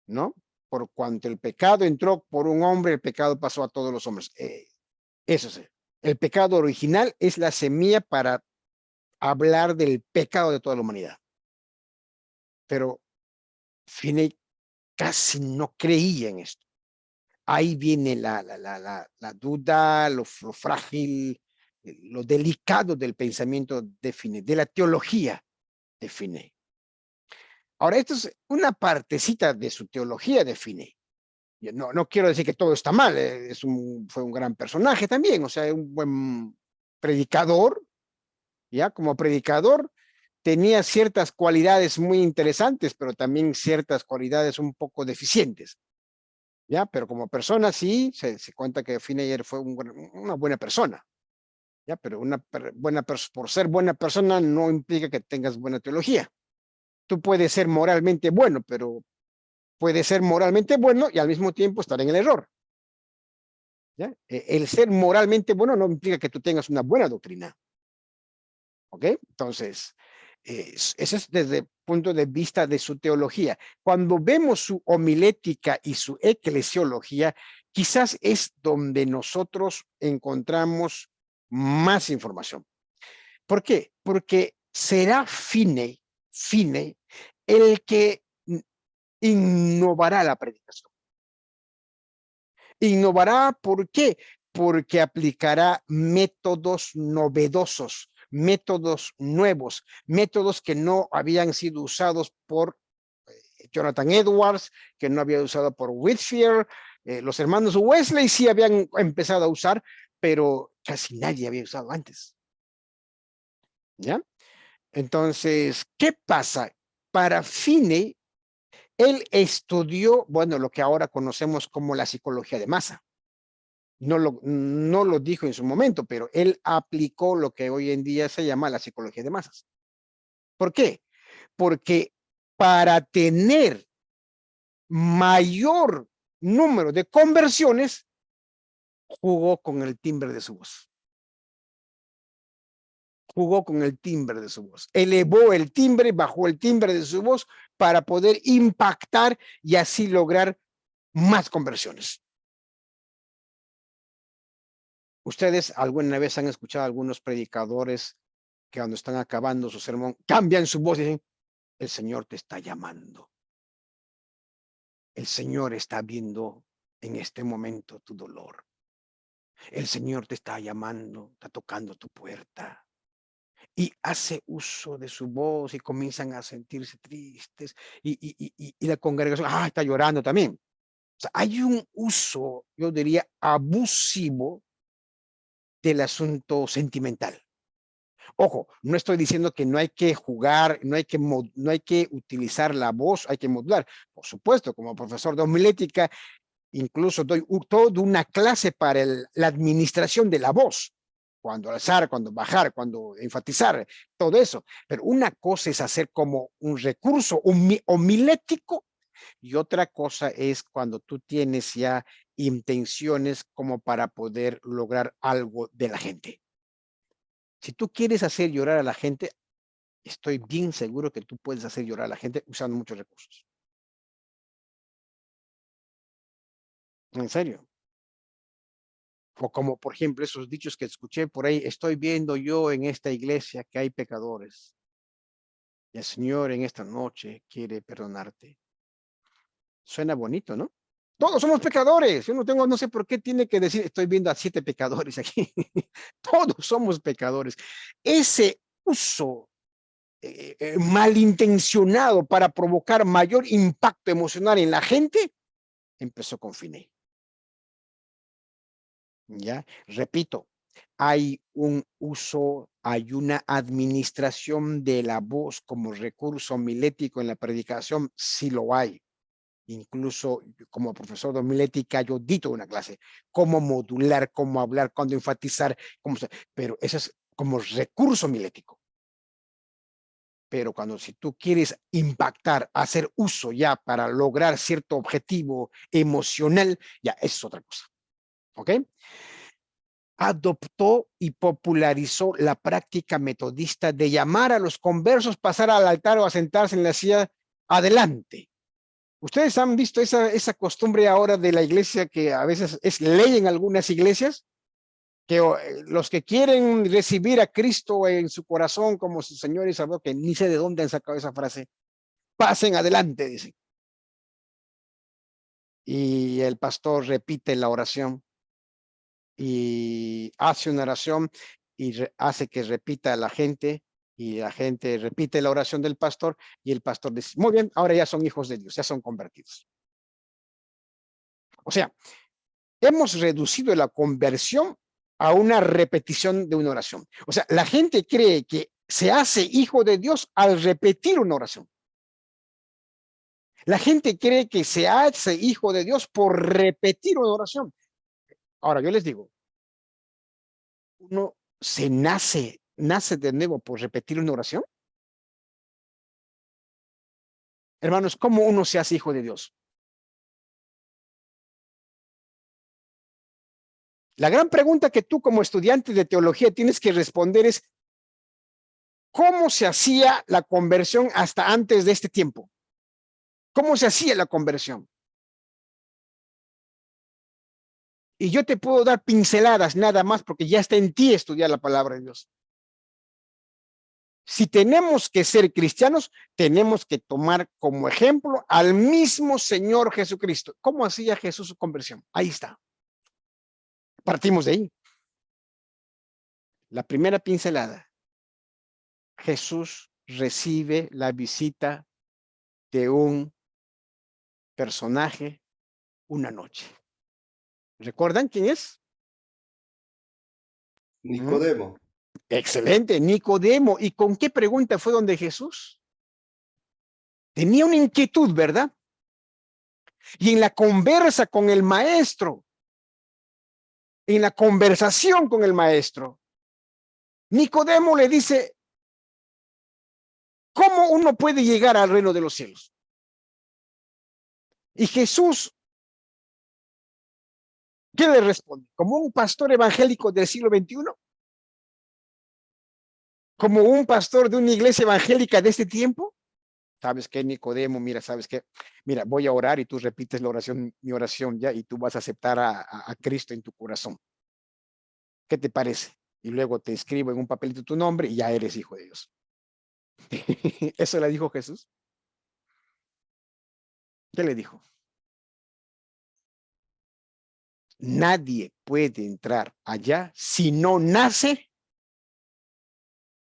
¿no? Por cuanto el pecado entró por un hombre, el pecado pasó a todos los hombres. Eso sí, el pecado original es la semilla para hablar del pecado de toda la humanidad. Pero Finney casi no creía en esto. Ahí viene la duda, lo frágil, lo delicado del pensamiento de Finney, de la teología de Finney. Ahora, esto es una partecita de su teología de Finney. No quiero decir que todo está mal, fue un gran personaje también, o sea, un buen predicador, ya como predicador tenía ciertas cualidades muy interesantes, pero también ciertas cualidades un poco deficientes. ¿Ya? Pero como persona sí, se cuenta que Finney fue una buena persona. ¿Ya? Pero por ser buena persona no implica que tengas buena teología. Tú puedes ser moralmente bueno, pero puedes ser moralmente bueno y al mismo tiempo estar en el error. ¿Ya? El ser moralmente bueno no implica que tú tengas una buena doctrina. ¿Ok? Entonces, ese es desde el punto de vista de su teología. Cuando vemos su homilética y su eclesiología, quizás es donde nosotros encontramos más información. ¿Por qué? Porque será Finney el que innovará la predicación. Innovará, ¿por qué? Porque aplicará métodos novedosos, métodos nuevos, métodos que no habían sido usados por Jonathan Edwards, que no había usado por Whitfield. Los hermanos Wesley sí habían empezado a usar, pero casi nadie había usado antes. ¿Ya? Entonces, ¿qué pasa? Para Finney, él estudió, bueno, lo que ahora conocemos como la psicología de masa. No lo dijo en su momento, pero él aplicó lo que hoy en día se llama la psicología de masas. ¿Por qué? Porque para tener mayor número de conversiones, jugó con el timbre de su voz. Jugó con el timbre de su voz. Elevó el timbre, bajó el timbre de su voz para poder impactar y así lograr más conversiones. Ustedes alguna vez han escuchado a algunos predicadores que cuando están acabando su sermón cambian su voz y dicen: el Señor te está llamando. El Señor está viendo en este momento tu dolor. El Señor te está llamando, está tocando tu puerta. Y hace uso de su voz y comienzan a sentirse tristes y la congregación está llorando también. O sea, hay un uso, yo diría, abusivo del asunto sentimental. Ojo, no estoy diciendo que no hay que jugar, no hay que utilizar la voz, hay que modular. Por supuesto, como profesor de homilética, incluso doy toda una clase para la administración de la voz. Cuando alzar, cuando bajar, cuando enfatizar, todo eso. Pero una cosa es hacer como un recurso homilético y otra cosa es cuando tú tienes ya intenciones como para poder lograr algo de la gente. Si tú quieres hacer llorar a la gente, estoy bien seguro que tú puedes hacer llorar a la gente usando muchos recursos. En serio. O como, por ejemplo, esos dichos que escuché por ahí: estoy viendo yo en esta iglesia que hay pecadores. Y el Señor en esta noche quiere perdonarte. Suena bonito, ¿no? Todos somos pecadores. Yo no sé por qué tiene que decir, estoy viendo a 7 pecadores aquí. Todos somos pecadores. Ese uso malintencionado para provocar mayor impacto emocional en la gente, empezó con Finney. ¿Ya? Repito, hay un uso, hay una administración de la voz como recurso homilético en la predicación, sí lo hay. Incluso como profesor de homilética, yo dicto una clase, cómo modular, cómo hablar, cuándo enfatizar, pero eso es como recurso homilético. Pero cuando si tú quieres impactar, hacer uso ya para lograr cierto objetivo emocional, ya es otra cosa. ¿Ok? Adoptó y popularizó la práctica metodista de llamar a los conversos, pasar al altar o a sentarse en la silla adelante. ¿Ustedes han visto esa costumbre ahora de la iglesia que a veces es ley en algunas iglesias? Que los que quieren recibir a Cristo en su corazón como su Señor y Salvador, que ni sé de dónde han sacado esa frase, pasen adelante, dicen. Y el pastor repite la oración y hace una oración y hace que repita a la gente y la gente repite la oración del pastor y el pastor dice, muy bien, ahora ya son hijos de Dios, ya son convertidos. O sea, hemos reducido la conversión a una repetición de una oración. O sea, la gente cree que se hace hijo de Dios al repetir una oración. La gente cree que se hace hijo de Dios por repetir una oración. Ahora, yo les digo, uno se nace de nuevo por repetir una oración. Hermanos, ¿cómo uno se hace hijo de Dios? La gran pregunta que tú como estudiante de teología tienes que responder es, ¿cómo se hacía la conversión hasta antes de este tiempo? ¿Cómo se hacía la conversión? Y yo te puedo dar pinceladas nada más porque ya está en ti estudiar la palabra de Dios. Si tenemos que ser cristianos, tenemos que tomar como ejemplo al mismo Señor Jesucristo. ¿Cómo hacía Jesús su conversión? Ahí está. Partimos de ahí. La primera pincelada. Jesús recibe la visita de un personaje una noche. ¿Recuerdan quién es? Nicodemo. Excelente, Nicodemo. ¿Y con qué pregunta fue donde Jesús? Tenía una inquietud, ¿verdad? Y en la conversa con el maestro, en la conversación con el maestro, Nicodemo le dice, ¿cómo uno puede llegar al reino de los cielos? Y Jesús, ¿qué le responde? ¿Como un pastor evangélico del siglo XXI? ¿Como un pastor de una iglesia evangélica de este tiempo? ¿Sabes qué, Nicodemo? Mira, ¿sabes qué? Mira, voy a orar y tú repites la oración, mi oración ya, y tú vas a aceptar a Cristo en tu corazón. ¿Qué te parece? Y luego te escribo en un papelito tu nombre y ya eres hijo de Dios. ¿Eso le dijo Jesús? ¿Qué le dijo? Nadie puede entrar allá si no nace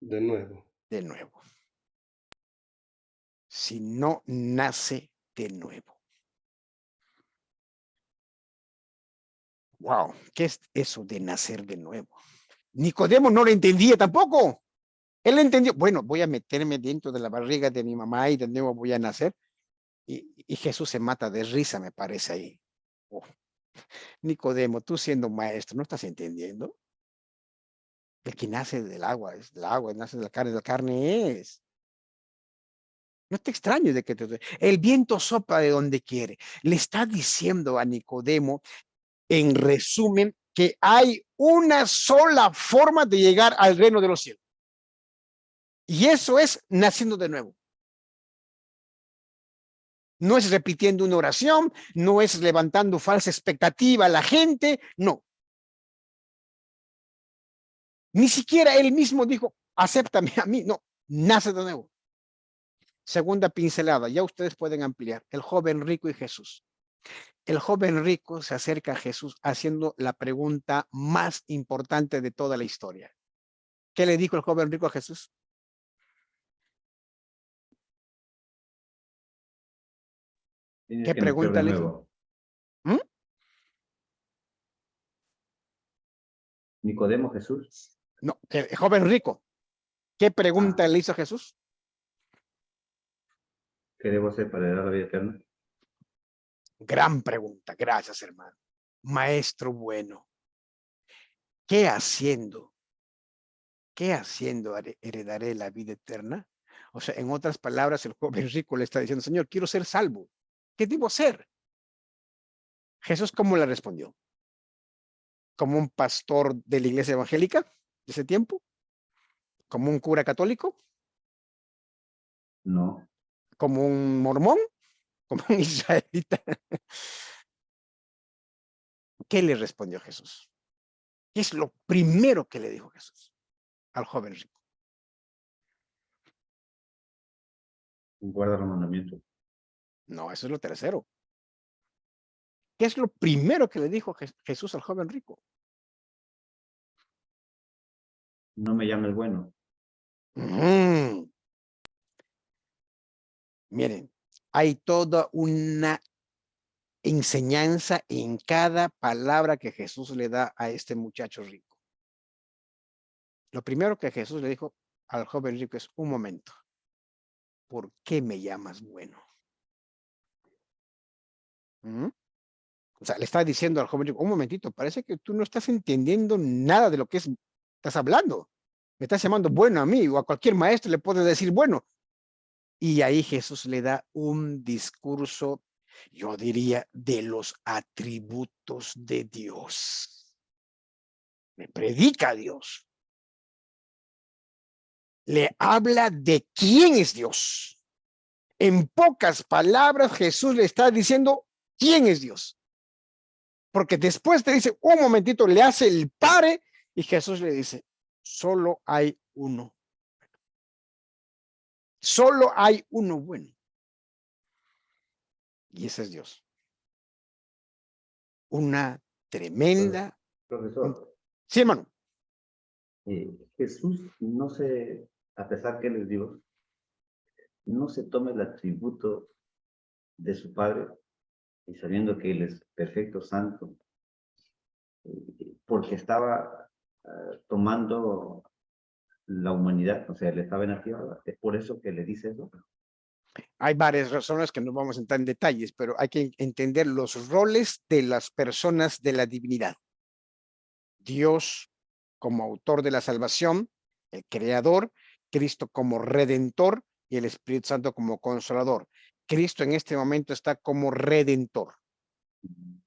De nuevo. de nuevo. Si no nace de nuevo. Wow, ¿qué es eso de nacer de nuevo? Nicodemo no lo entendía tampoco. Él entendió, bueno, voy a meterme dentro de la barriga de mi mamá y de nuevo voy a nacer. Y Jesús se mata de risa, me parece ahí. Oh. Nicodemo, tú siendo maestro, ¿no estás entendiendo? El que nace del agua es del agua, nace de la carne es. No te extrañes de que el viento sopla de donde quiere. Le está diciendo a Nicodemo, en resumen, que hay una sola forma de llegar al reino de los cielos. Y eso es naciendo de nuevo. No es repitiendo una oración, no es levantando falsa expectativa a la gente, no. Ni siquiera él mismo dijo, acéptame a mí, no, nace de nuevo. Segunda pincelada, ya ustedes pueden ampliar, el joven rico y Jesús. El joven rico se acerca a Jesús haciendo la pregunta más importante de toda la historia. ¿Qué le dijo el joven rico a Jesús? ¿Qué pregunta le hizo? ¿Mm? Nicodemo, Jesús. No, el joven rico. ¿Qué pregunta le hizo a Jesús? ¿Qué debo hacer para heredar la vida eterna? Gran pregunta. Gracias, hermano. Maestro bueno. ¿Qué haciendo heredaré la vida eterna? O sea, en otras palabras, el joven rico le está diciendo, Señor, quiero ser salvo. ¿Qué debo hacer? Jesús, ¿cómo le respondió? ¿Como un pastor de la iglesia evangélica de ese tiempo? ¿Como un cura católico? No. ¿Como un mormón? ¿Como un israelita? ¿Qué le respondió Jesús? ¿Qué es lo primero que le dijo Jesús al joven rico? Guarda los mandamientos. No, eso es lo tercero. ¿Qué es lo primero que le dijo Jesús al joven rico? No me llames bueno. Ujú. Miren, hay toda una enseñanza en cada palabra que Jesús le da a este muchacho rico. Lo primero que Jesús le dijo al joven rico es, un momento, ¿por qué me llamas bueno? ¿Mm? O sea, le está diciendo al joven rico, un momentito, parece que tú no estás entendiendo nada de lo que estás hablando. Me estás llamando bueno a mí o a cualquier maestro le puede decir bueno. Y ahí Jesús le da un discurso, yo diría, de los atributos de Dios. Me predica a Dios. Le habla de quién es Dios. En pocas palabras, Jesús le está diciendo quién es Dios. Porque después te dice, un momentito, le hace el pare y Jesús le dice, solo hay uno. Solo hay uno bueno. Y ese es Dios. Una tremenda. Profesor, Sí, hermano. Jesús no se, a pesar que él es Dios, no se toma el atributo de su Padre y sabiendo que él es perfecto, santo, porque estaba tomando la humanidad, o sea, él estaba en la tierra, es por eso que le dice eso. Hay varias razones que no vamos a entrar en detalles, pero hay que entender los roles de las personas de la divinidad. Dios como autor de la salvación, el creador, Cristo como redentor y el Espíritu Santo como consolador. Cristo en este momento está como redentor.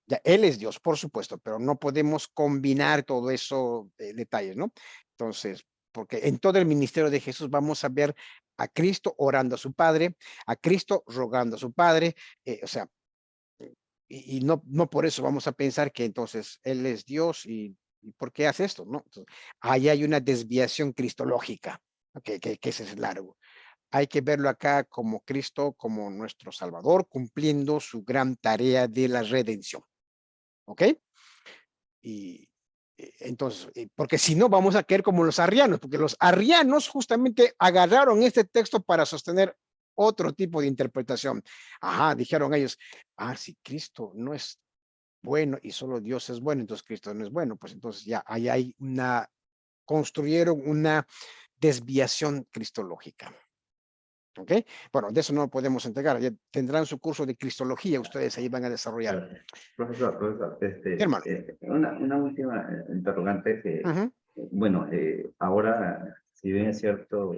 Ya, él es Dios, por supuesto, pero no podemos combinar todo eso detalles, ¿no? Entonces, porque en todo el ministerio de Jesús vamos a ver a Cristo orando a su Padre, a Cristo rogando a su Padre, o sea, y no por eso vamos a pensar que entonces Él es Dios y ¿por qué hace esto? ¿No? Entonces, ahí hay una desviación cristológica, que ese es largo. Hay que verlo acá como Cristo, como nuestro Salvador, cumpliendo su gran tarea de la redención. ¿Ok? Y entonces, porque si no vamos a caer como los arrianos, porque los arrianos justamente agarraron este texto para sostener otro tipo de interpretación. Ajá, dijeron ellos, si Cristo no es bueno y solo Dios es bueno, entonces Cristo no es bueno, pues entonces ya ahí hay construyeron una desviación cristológica. ¿Ok? Bueno, de eso no podemos entregar. Ya tendrán su curso de cristología, ustedes ahí van a desarrollar. Profesor, Hermano. una última interrogante que, Uh-huh. bueno, ahora, si bien es cierto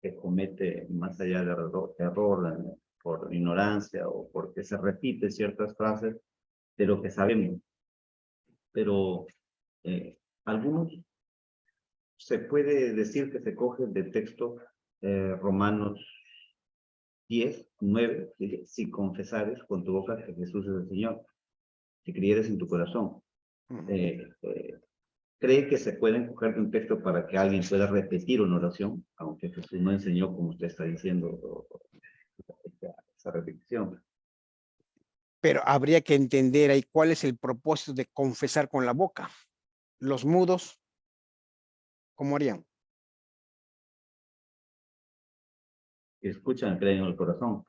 que comete más allá de error por ignorancia o porque se repite ciertas frases de lo que sabemos, pero algunos se puede decir que se coge de texto Romanos 10:9, que dice, si confesares con tu boca que Jesús es el Señor, si creyeres en tu corazón. ¿Cree que se pueden coger de un texto para que alguien pueda repetir una oración, aunque Jesús no enseñó, como usted está diciendo, esa repetición? Pero habría que entender ahí cuál es el propósito de confesar con la boca. Los mudos, ¿cómo harían? Que escuchan, creen en el corazón.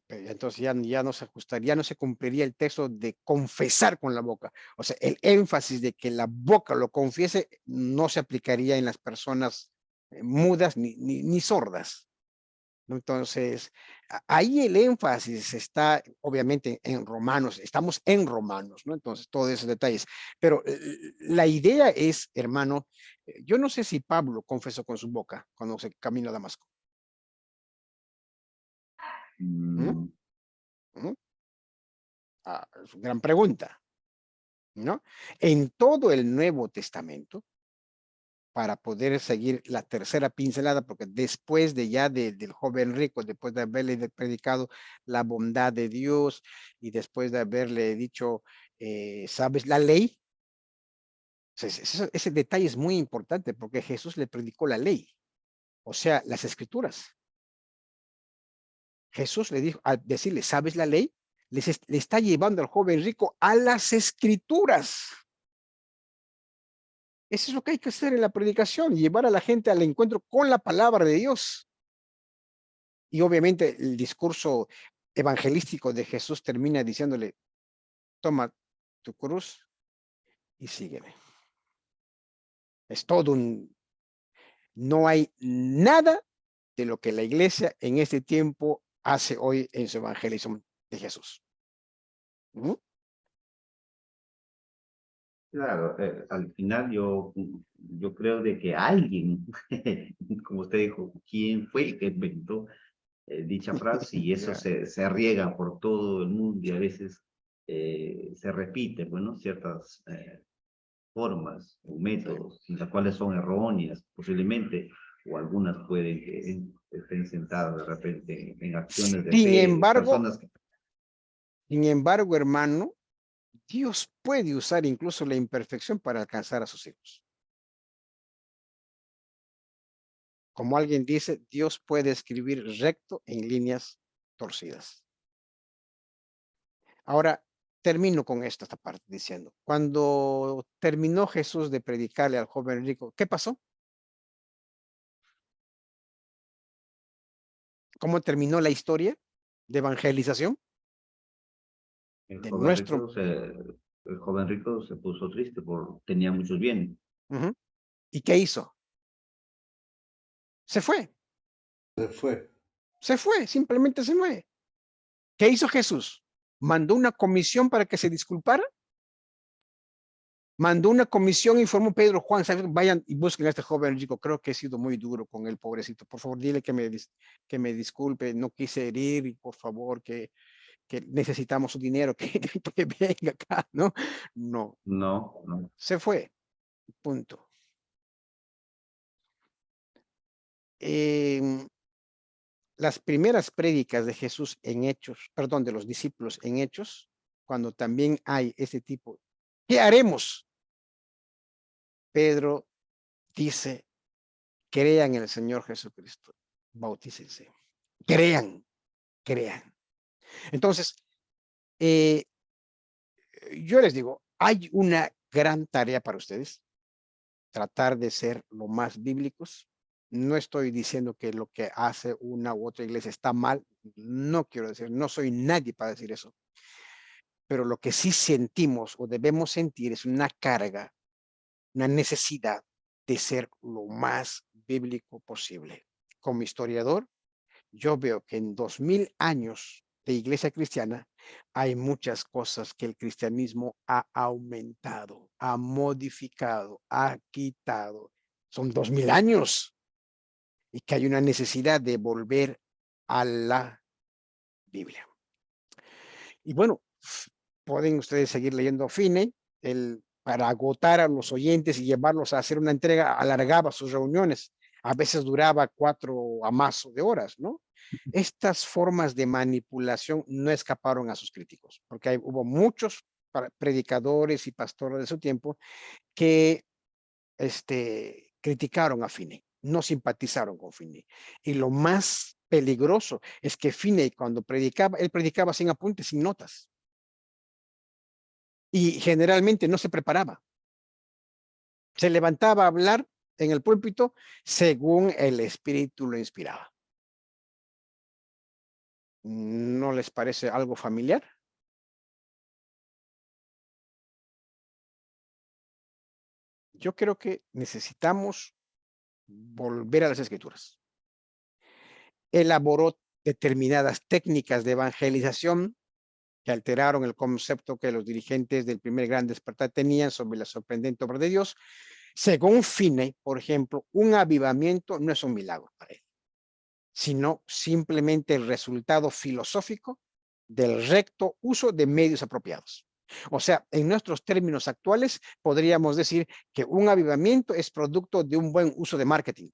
Entonces ya no se ajustaría, ya no se cumpliría el texto de confesar con la boca. O sea, el énfasis de que la boca lo confiese no se aplicaría en las personas mudas ni sordas. ¿no? Entonces, ahí el énfasis está obviamente en Romanos, estamos en Romanos, ¿no? Entonces, todos esos detalles. Pero la idea es, hermano, yo no sé si Pablo confesó con su boca cuando se caminó a Damasco. ¿Mm? Mm, ¿Mm? Es una gran pregunta, ¿no? En todo el Nuevo Testamento, para poder seguir la tercera pincelada, porque después de ya del joven rico, después de haberle predicado la bondad de Dios y después de haberle dicho, ¿sabes la ley? Ese detalle es muy importante porque Jesús le predicó la ley, o sea, las escrituras. Jesús le dijo, al decirle, ¿sabes la ley? Le está llevando al joven rico a las escrituras. Eso es lo que hay que hacer en la predicación, llevar a la gente al encuentro con la palabra de Dios. Y obviamente el discurso evangelístico de Jesús termina diciéndole, toma tu cruz y sígueme. Es todo no hay nada de lo que la iglesia en este tiempo hace hoy en su evangelismo de Jesús. ¿Mm? claro, al final yo creo de que alguien, como usted dijo, ¿quién fue el que inventó dicha frase? Y eso Ya. se riega por todo el mundo y a veces se repite, bueno, ciertas formas o métodos, las cuales son erróneas posiblemente, o algunas pueden que estén sentadas de repente en acciones de Sin fe, embargo, personas que... hermano, Dios puede usar incluso la imperfección para alcanzar a sus hijos. Como alguien dice, Dios puede escribir recto en líneas torcidas. Ahora, termino con esta parte diciendo, cuando terminó Jesús de predicarle al joven rico, ¿qué pasó? ¿Cómo terminó la historia de evangelización El de joven nuestro? rico el joven rico se puso triste porque tenía muchos bienes. Uh-huh. ¿Y qué hizo? Se fue, simplemente se fue. ¿Qué hizo Jesús? ¿Mandó una comisión para que se disculpara? Mandó una comisión, informó Pedro, Juan, ¿saben? Vayan y busquen a este joven rico. Creo que he sido muy duro con él, pobrecito. Por favor, dile que me disculpe, no quise herir y por favor que necesitamos su dinero, que venga acá, ¿no? No, No, no. se fue, punto. Las primeras prédicas de Jesús en Hechos, perdón, de los discípulos en Hechos, cuando también hay ese tipo, ¿qué haremos? Pedro dice, crean en el Señor Jesucristo, bautícense, crean, crean. Entonces, yo les digo, hay una gran tarea para ustedes, tratar de ser lo más bíblicos. No estoy diciendo que lo que hace una u otra iglesia está mal, no quiero decir, no soy nadie para decir eso, pero lo que sí sentimos o debemos sentir es una carga, una necesidad de ser lo más bíblico posible. Como historiador, yo veo que en 2000 años de iglesia cristiana hay muchas cosas que el cristianismo ha aumentado, ha modificado, ha quitado. Son 2000 años y que hay una necesidad de volver a la Biblia. Y bueno, pueden ustedes seguir leyendo Finney, para agotar a los oyentes y llevarlos a hacer una entrega, alargaba sus reuniones. A veces duraba 4 a más de horas, ¿no? Estas formas de manipulación no escaparon a sus críticos, porque hubo muchos predicadores y pastores de su tiempo que criticaron a Finney, no simpatizaron con Finney. Y lo más peligroso es que Finney, cuando predicaba, él predicaba sin apuntes, sin notas. Y generalmente no se preparaba. Se levantaba a hablar en el púlpito según el Espíritu lo inspiraba. ¿No les parece algo familiar? Yo creo que necesitamos volver a las Escrituras. elaboró determinadas técnicas de evangelización que alteraron el concepto que los dirigentes del primer gran despertar tenían sobre la sorprendente obra de Dios. Según Finney, por ejemplo, un avivamiento no es un milagro para él, sino simplemente el resultado filosófico del recto uso de medios apropiados. O sea, en nuestros términos actuales, podríamos decir que un avivamiento es producto de un buen uso de marketing.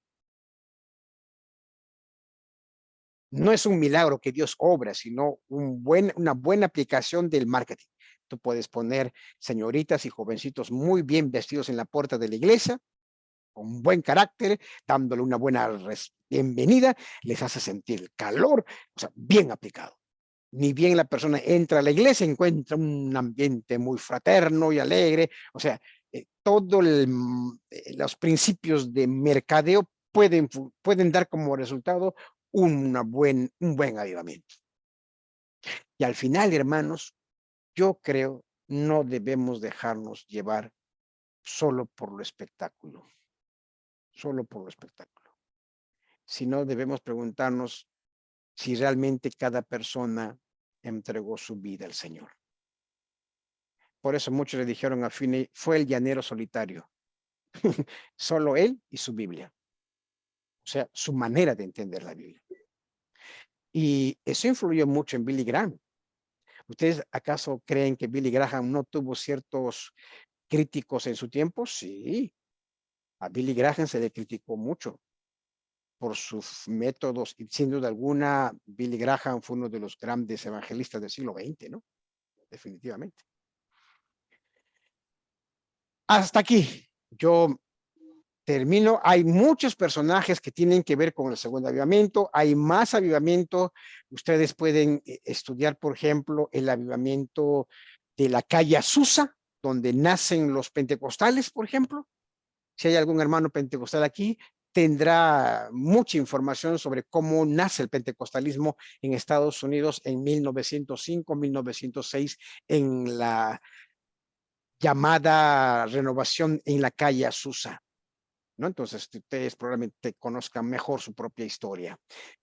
No es un milagro que Dios obra, sino una buena aplicación del marketing. Tú puedes poner señoritas y jovencitos muy bien vestidos en la puerta de la iglesia, con buen carácter, dándole una buena bienvenida, les hace sentir el calor, o sea, bien aplicado. Ni bien la persona entra a la iglesia, encuentra un ambiente muy fraterno y alegre, o sea, todos los principios de mercadeo pueden dar como resultado un buen avivamiento. Y al final, hermanos, yo creo no debemos dejarnos llevar solo por lo espectáculo, sino debemos preguntarnos si realmente cada persona entregó su vida al Señor. Por eso muchos le dijeron a Finney, fue el llanero solitario, solo él y su Biblia, o sea, su manera de entender la Biblia. Y eso influyó mucho en Billy Graham. ¿Ustedes acaso creen que Billy Graham no tuvo ciertos críticos en su tiempo? Sí, a Billy Graham se le criticó mucho por sus métodos y sin duda alguna Billy Graham fue uno de los grandes evangelistas del siglo XX, ¿no? Definitivamente. Hasta aquí yo termino. Hay muchos personajes que tienen que ver con el segundo avivamiento. Hay más avivamiento. Ustedes pueden estudiar, por ejemplo, el avivamiento de la calle Azusa, donde nacen los pentecostales, por ejemplo. Si hay algún hermano pentecostal aquí, tendrá mucha información sobre cómo nace el pentecostalismo en Estados Unidos en 1905, 1906, en la llamada renovación en la calle Azusa, ¿no? Entonces, ustedes probablemente conozcan mejor su propia historia,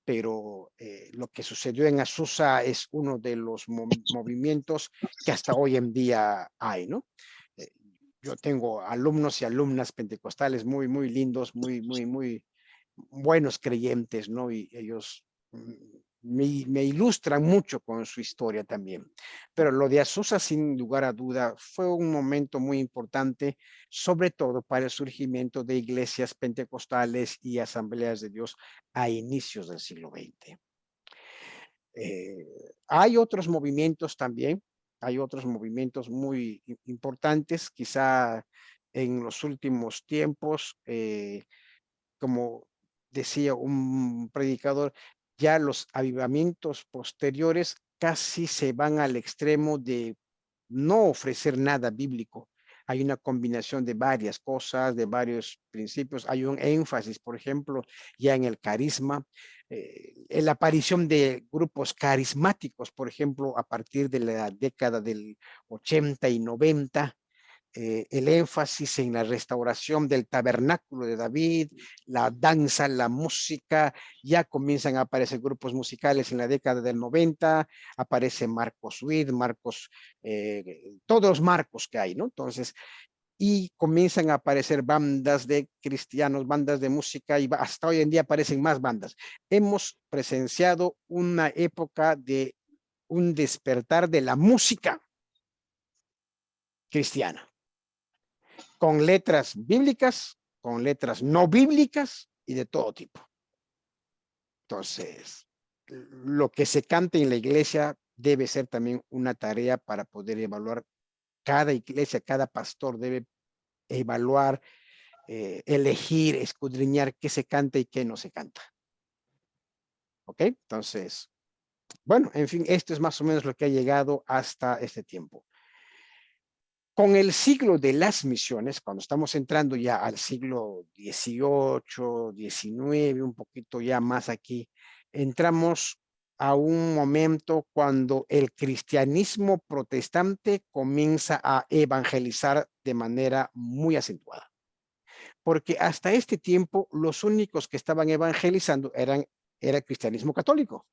pero lo que sucedió en Azusa es uno de los movimientos que hasta hoy en día hay, ¿no? Yo tengo alumnos y alumnas pentecostales muy, muy lindos, muy buenos creyentes, ¿no? Y ellos me ilustran mucho con su historia también. Pero lo de Azusa, sin lugar a duda, fue un momento muy importante, sobre todo para el surgimiento de iglesias pentecostales y asambleas de Dios a inicios del siglo XX. Hay otros movimientos también, hay otros movimientos muy importantes, quizá en los últimos tiempos, como decía un predicador, ya los avivamientos posteriores casi se van al extremo de no ofrecer nada bíblico. Hay una combinación de varias cosas, de varios principios. Hay un énfasis, por ejemplo, ya en el carisma, en la aparición de grupos carismáticos, por ejemplo, a partir de la década del 80 y 90, el énfasis en la restauración del tabernáculo de David, la danza, la música, ya comienzan a aparecer grupos musicales en la década del 90, aparece Marcos Witt, todos los Marcos que hay, ¿no? Entonces, y comienzan a aparecer bandas de cristianos, bandas de música, y hasta hoy en día aparecen más bandas. Hemos presenciado una época de un despertar de la música cristiana, con letras bíblicas, con letras no bíblicas y de todo tipo. Entonces, lo que se cante en la iglesia debe ser también una tarea para poder evaluar. Cada iglesia, cada pastor debe evaluar, elegir, escudriñar qué se canta y qué no se canta. ¿Ok? Entonces, bueno, en fin, esto es más o menos lo que ha llegado hasta este tiempo. Con el siglo de las misiones, cuando estamos entrando ya al siglo XVIII, XIX, un poquito ya más aquí, entramos a un momento cuando el cristianismo protestante comienza a evangelizar de manera muy acentuada. Porque hasta este tiempo los únicos que estaban evangelizando eran era el cristianismo católico.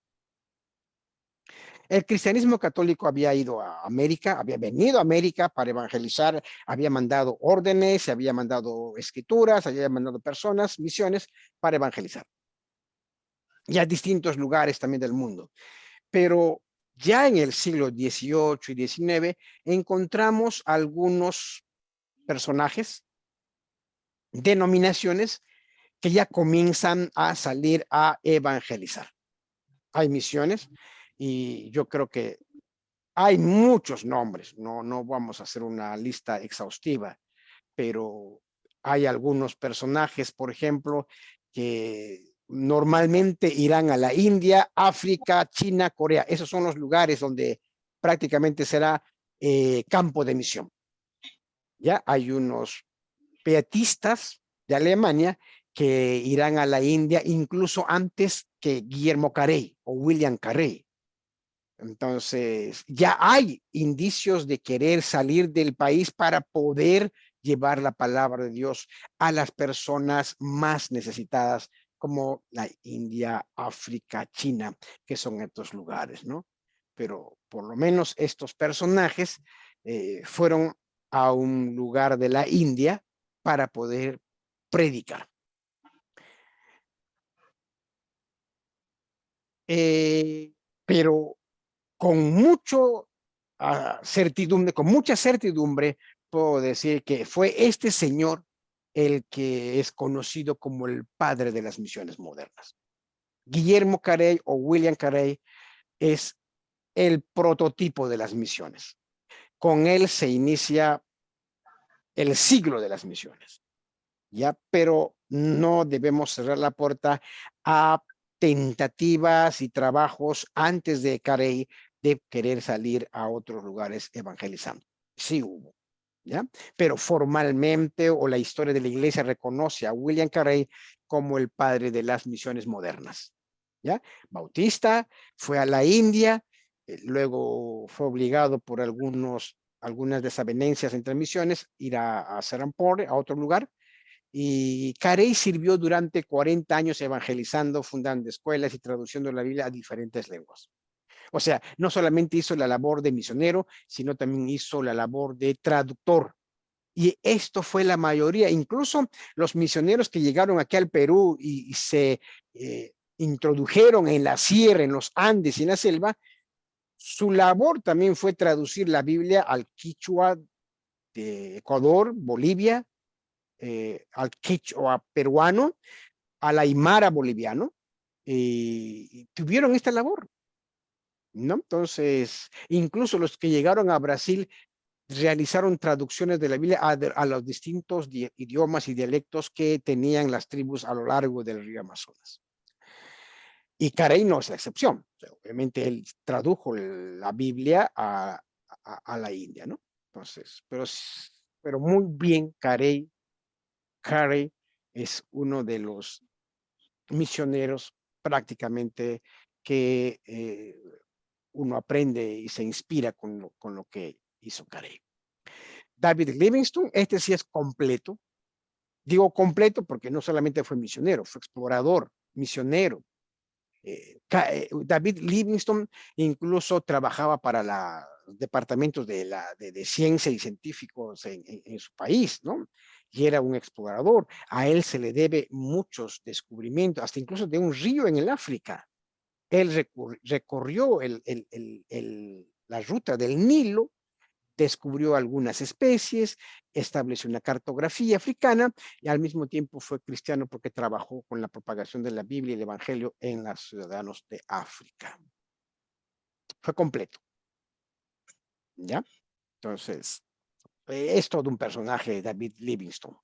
El cristianismo católico había ido a América, había venido a América para evangelizar, había mandado órdenes, había mandado escrituras, había mandado personas, misiones para evangelizar. Y a distintos lugares también del mundo. Pero ya en el siglo XVIII y XIX encontramos algunos personajes, denominaciones que ya comienzan a salir a evangelizar. Hay misiones y yo creo que hay muchos nombres, no vamos a hacer una lista exhaustiva, pero hay algunos personajes, por ejemplo, que normalmente irán a la India, África, China, Corea. Esos son los lugares donde prácticamente será campo de misión. Ya hay unos pietistas de Alemania que irán a la India incluso antes que Guillermo Carey o William Carey. Entonces, ya hay indicios de querer salir del país para poder llevar la palabra de Dios a las personas más necesitadas, como la India, África, China, que son estos lugares, ¿no? Pero por lo menos estos personajes fueron a un lugar de la India para poder predicar. Pero con mucha certidumbre, puedo decir que fue este señor el que es conocido como el padre de las misiones modernas. Guillermo Carey o William Carey es el prototipo de las misiones. Con él se inicia el siglo de las misiones, ¿ya? Pero no debemos cerrar la puerta a tentativas y trabajos antes de Carey de querer salir a otros lugares evangelizando. Sí hubo, ¿ya? Pero formalmente o la historia de la iglesia reconoce a William Carey como el padre de las misiones modernas, ¿ya? Bautista fue a la India, luego fue obligado por algunas desavenencias entre misiones ir a Serampore, a otro lugar, y Carey sirvió durante 40 años evangelizando, fundando escuelas y traduciendo la Biblia a diferentes lenguas. O sea, no solamente hizo la labor de misionero, sino también hizo la labor de traductor. Y esto fue la mayoría, incluso los misioneros que llegaron aquí al Perú y se introdujeron en la sierra, en los Andes y en la selva, su labor también fue traducir la Biblia al quichua de Ecuador, Bolivia, al quichua peruano, al aymara boliviano, y tuvieron esta labor, ¿no? Entonces, incluso los que llegaron a Brasil realizaron traducciones de la Biblia a los distintos idiomas y dialectos que tenían las tribus a lo largo del río Amazonas. Y Carey no es la excepción. O sea, obviamente él tradujo la Biblia a la India, ¿no? Entonces, pero muy bien, Carey es uno de los misioneros prácticamente que uno aprende y se inspira con lo que hizo Carey. David Livingstone, este sí es completo. Digo completo porque no solamente fue misionero, fue explorador, misionero. David Livingstone incluso trabajaba para los departamentos de ciencia y científicos en su país, ¿no? Y era un explorador. A él se le debe muchos descubrimientos, hasta incluso de un río en el África. Él recorrió la ruta del Nilo, descubrió algunas especies, estableció una cartografía africana y al mismo tiempo fue cristiano porque trabajó con la propagación de la Biblia y el Evangelio en los ciudadanos de África. Fue completo, ¿ya? Entonces, es todo un personaje, David Livingstone.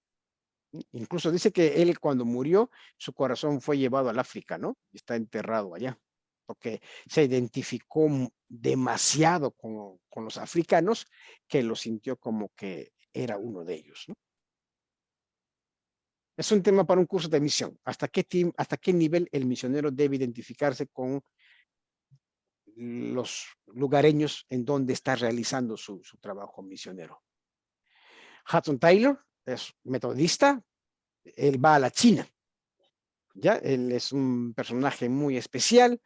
Incluso dice que él cuando murió, su corazón fue llevado al África, ¿no? Está enterrado allá, porque se identificó demasiado con los africanos que lo sintió como que era uno de ellos, ¿no? Es un tema para un curso de misión. ¿Hasta qué nivel el misionero debe identificarse con los lugareños en donde está realizando su trabajo misionero? Hudson Taylor es metodista, él va a la China Ya, él es un personaje muy especial.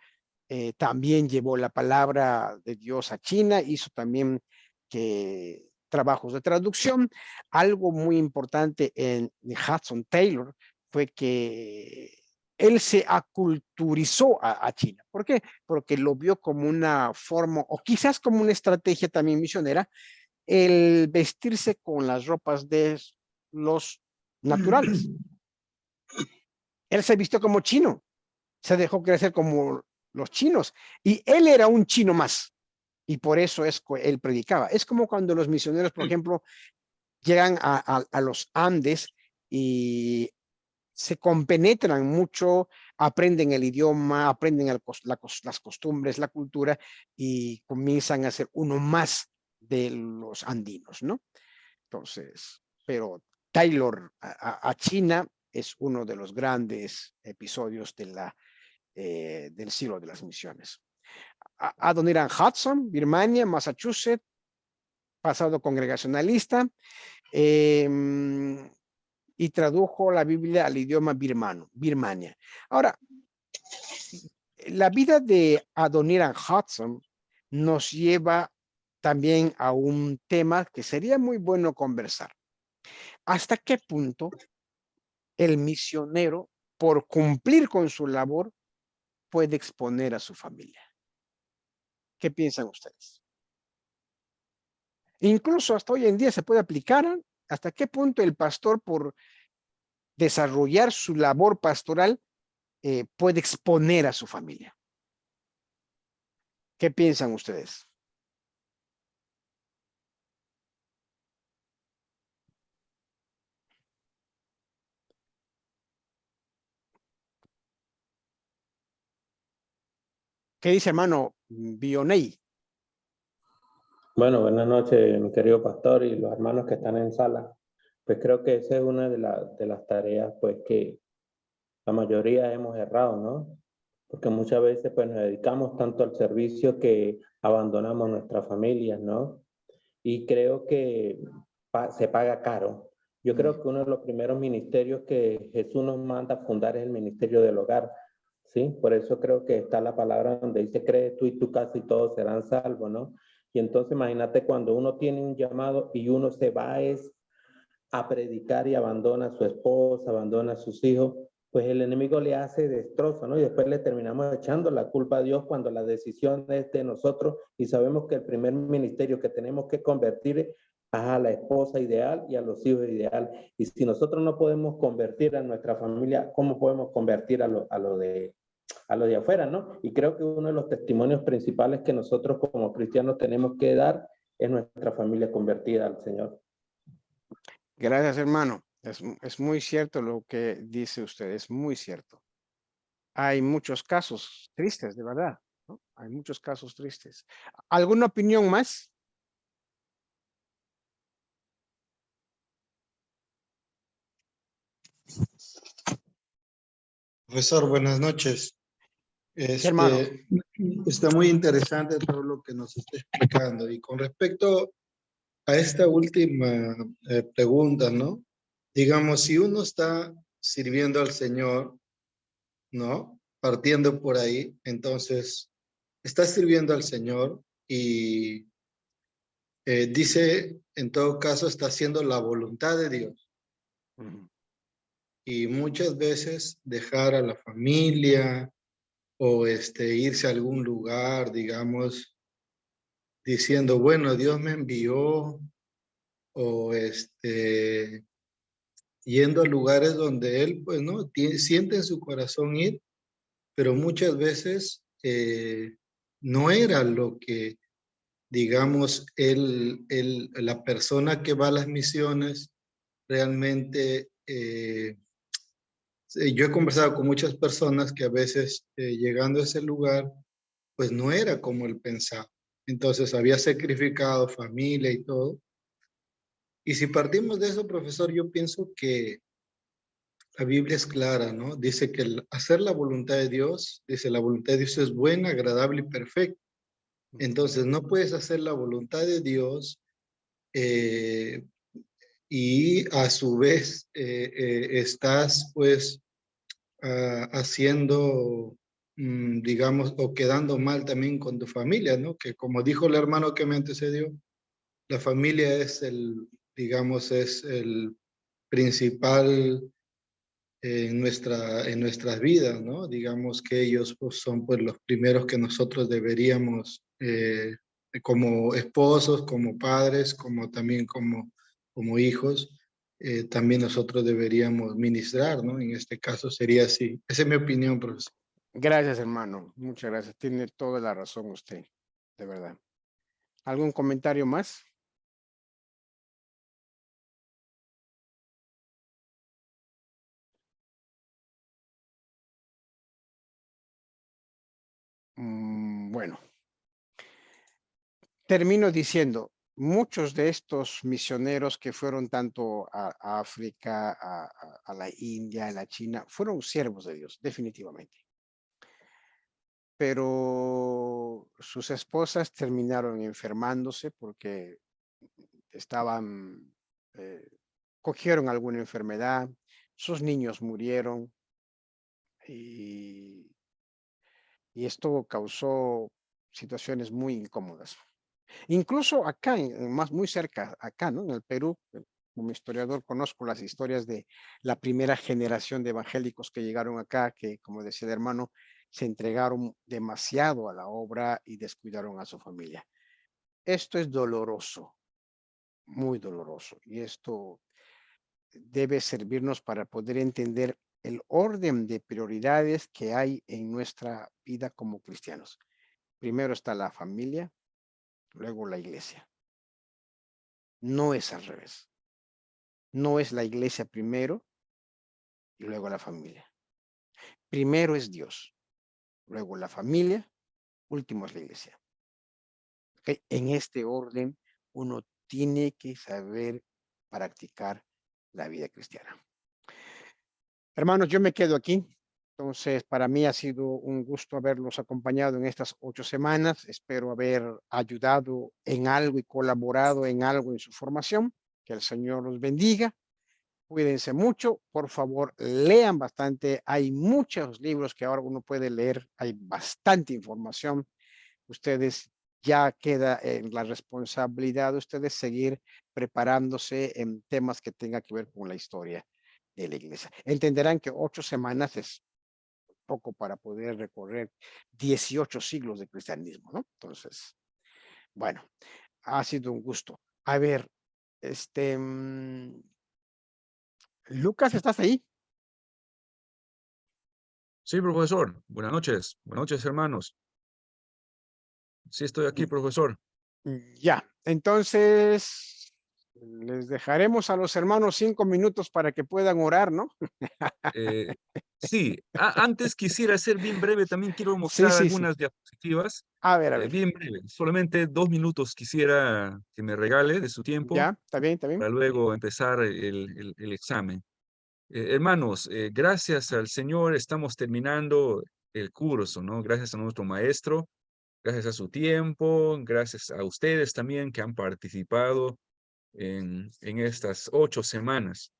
También llevó la palabra de Dios a China, hizo también trabajos de traducción. Algo muy importante en Hudson Taylor fue que él se aculturizó a China. ¿Por qué? Porque lo vio como una forma, o quizás como una estrategia también misionera, el vestirse con las ropas de los naturales. Él se vistió como chino, se dejó crecer como los chinos, y él era un chino más, y por eso es que él predicaba. Es como cuando los misioneros, por ejemplo, llegan a los Andes y se compenetran mucho, aprenden el idioma, aprenden las costumbres, la cultura, y comienzan a ser uno más de los andinos, ¿no? Entonces, pero Taylor a China es uno de los grandes episodios del siglo de las misiones. Adoniram Hudson, Birmania, Massachusetts, pasado congregacionalista, y tradujo la Biblia al idioma birmano, Birmania. Ahora, la vida de Adoniram Hudson nos lleva también a un tema que sería muy bueno conversar. ¿Hasta qué punto el misionero, por cumplir con su labor, puede exponer a su familia? ¿Qué piensan ustedes? Incluso hasta hoy en día se puede aplicar hasta qué punto el pastor, por desarrollar su labor pastoral, puede exponer a su familia. ¿Qué piensan ustedes? ¿Qué dice hermano Bionei? Bueno, buenas noches, mi querido pastor y los hermanos que están en sala. Pues creo que esa es una de las tareas, pues, que la mayoría hemos errado, ¿no? Porque muchas veces, pues, nos dedicamos tanto al servicio que abandonamos nuestras familias, ¿no? Y creo que se paga caro. Yo creo que uno de los primeros ministerios que Jesús nos manda a fundar es el ministerio del hogar, ¿sí? Por eso creo que está la palabra donde dice, cree tú y tu casa y todos serán salvos, ¿no? Y entonces imagínate cuando uno tiene un llamado y uno se va a predicar y abandona a su esposa, abandona a sus hijos, pues el enemigo le hace destrozo, ¿no? Y después le terminamos echando la culpa a Dios cuando la decisión es de nosotros y sabemos que el primer ministerio que tenemos que convertir es a la esposa ideal y a los hijos ideal. Y si nosotros no podemos convertir a nuestra familia, ¿cómo podemos convertir a lo de afuera, ¿no? Y creo que uno de los testimonios principales que nosotros como cristianos tenemos que dar es nuestra familia convertida al Señor. Gracias, hermano. Es muy cierto lo que dice usted, es muy cierto. Hay muchos casos tristes, de verdad, ¿no? Hay muchos casos tristes. ¿Alguna opinión más? Profesor, buenas noches. Hermano. Está muy interesante todo lo que nos está explicando. Y con respecto a esta última pregunta, ¿no? Digamos, si uno está sirviendo al Señor, ¿no? Partiendo por ahí, entonces está sirviendo al Señor y dice, en todo caso, está haciendo la voluntad de Dios. Y muchas veces dejar a la familia o irse a algún lugar, digamos, diciendo, bueno, Dios me envió, o yendo a lugares donde él, pues, ¿no? Siente en su corazón ir, pero muchas veces no era lo que, digamos, la persona que va a las misiones realmente. Yo he conversado con muchas personas que a veces llegando a ese lugar, pues no era como él pensaba. Entonces había sacrificado familia y todo. Y si partimos de eso, profesor, yo pienso que la Biblia es clara, ¿no? Dice que hacer la voluntad de Dios, dice la voluntad de Dios es buena, agradable y perfecta. Entonces no puedes hacer la voluntad de Dios y a su vez estás pues haciendo, digamos, o quedando mal también con tu familia, ¿no? Que como dijo el hermano que me antecedió, la familia es digamos, es el principal en nuestras vidas, ¿no? Digamos que ellos pues, son pues los primeros que nosotros deberíamos, como esposos, como padres, como también como hijos, también nosotros deberíamos ministrar, ¿no? En este caso sería así. Esa es mi opinión, profesor. Gracias, hermano. Muchas gracias. Tiene toda la razón usted, de verdad. ¿Algún comentario más? Bueno, termino diciendo, muchos de estos misioneros que fueron tanto a África, a la India, a la China, fueron siervos de Dios, definitivamente. Pero sus esposas terminaron enfermándose porque estaban, cogieron alguna enfermedad, sus niños murieron y esto causó situaciones muy incómodas. Incluso acá, más muy cerca, acá, ¿no? En el Perú, como historiador conozco las historias de la primera generación de evangélicos que llegaron acá, que como decía el hermano, se entregaron demasiado a la obra y descuidaron a su familia. Esto es doloroso, muy doloroso, y esto debe servirnos para poder entender el orden de prioridades que hay en nuestra vida como cristianos. Primero está la familia, luego la iglesia. No es al revés. No es la iglesia primero y luego la familia. Primero es Dios, luego la familia, último es la iglesia. ¿Okay? En este orden uno tiene que saber practicar la vida cristiana. Hermanos, yo me quedo aquí. Entonces, para mí ha sido un gusto haberlos acompañado en estas 8 semanas. Espero haber ayudado en algo y colaborado en algo en su formación. Que el Señor los bendiga. Cuídense mucho. Por favor, lean bastante. Hay muchos libros que ahora uno puede leer. Hay bastante información. Ustedes ya queda en la responsabilidad de ustedes seguir preparándose en temas que tengan que ver con la historia de la iglesia. Entenderán que 8 semanas es poco para poder recorrer 18 siglos de cristianismo, ¿no? Entonces, bueno, ha sido un gusto. A ver, Lucas, ¿estás ahí? Sí, profesor. Buenas noches. Buenas noches, hermanos. Sí, estoy aquí, profesor. Ya, entonces les dejaremos a los hermanos 5 minutos para que puedan orar, ¿no? Sí, antes quisiera ser bien breve, también quiero Sí, mostrar sí, sí. algunas diapositivas. A ver. Bien breve, solamente 2 minutos quisiera que me regale de su tiempo Ya, está bien, está bien. para luego empezar el examen. Hermanos, gracias al Señor estamos terminando el curso, ¿no? Gracias a nuestro maestro, gracias a su tiempo, gracias a ustedes también que han participado en estas 8 semanas.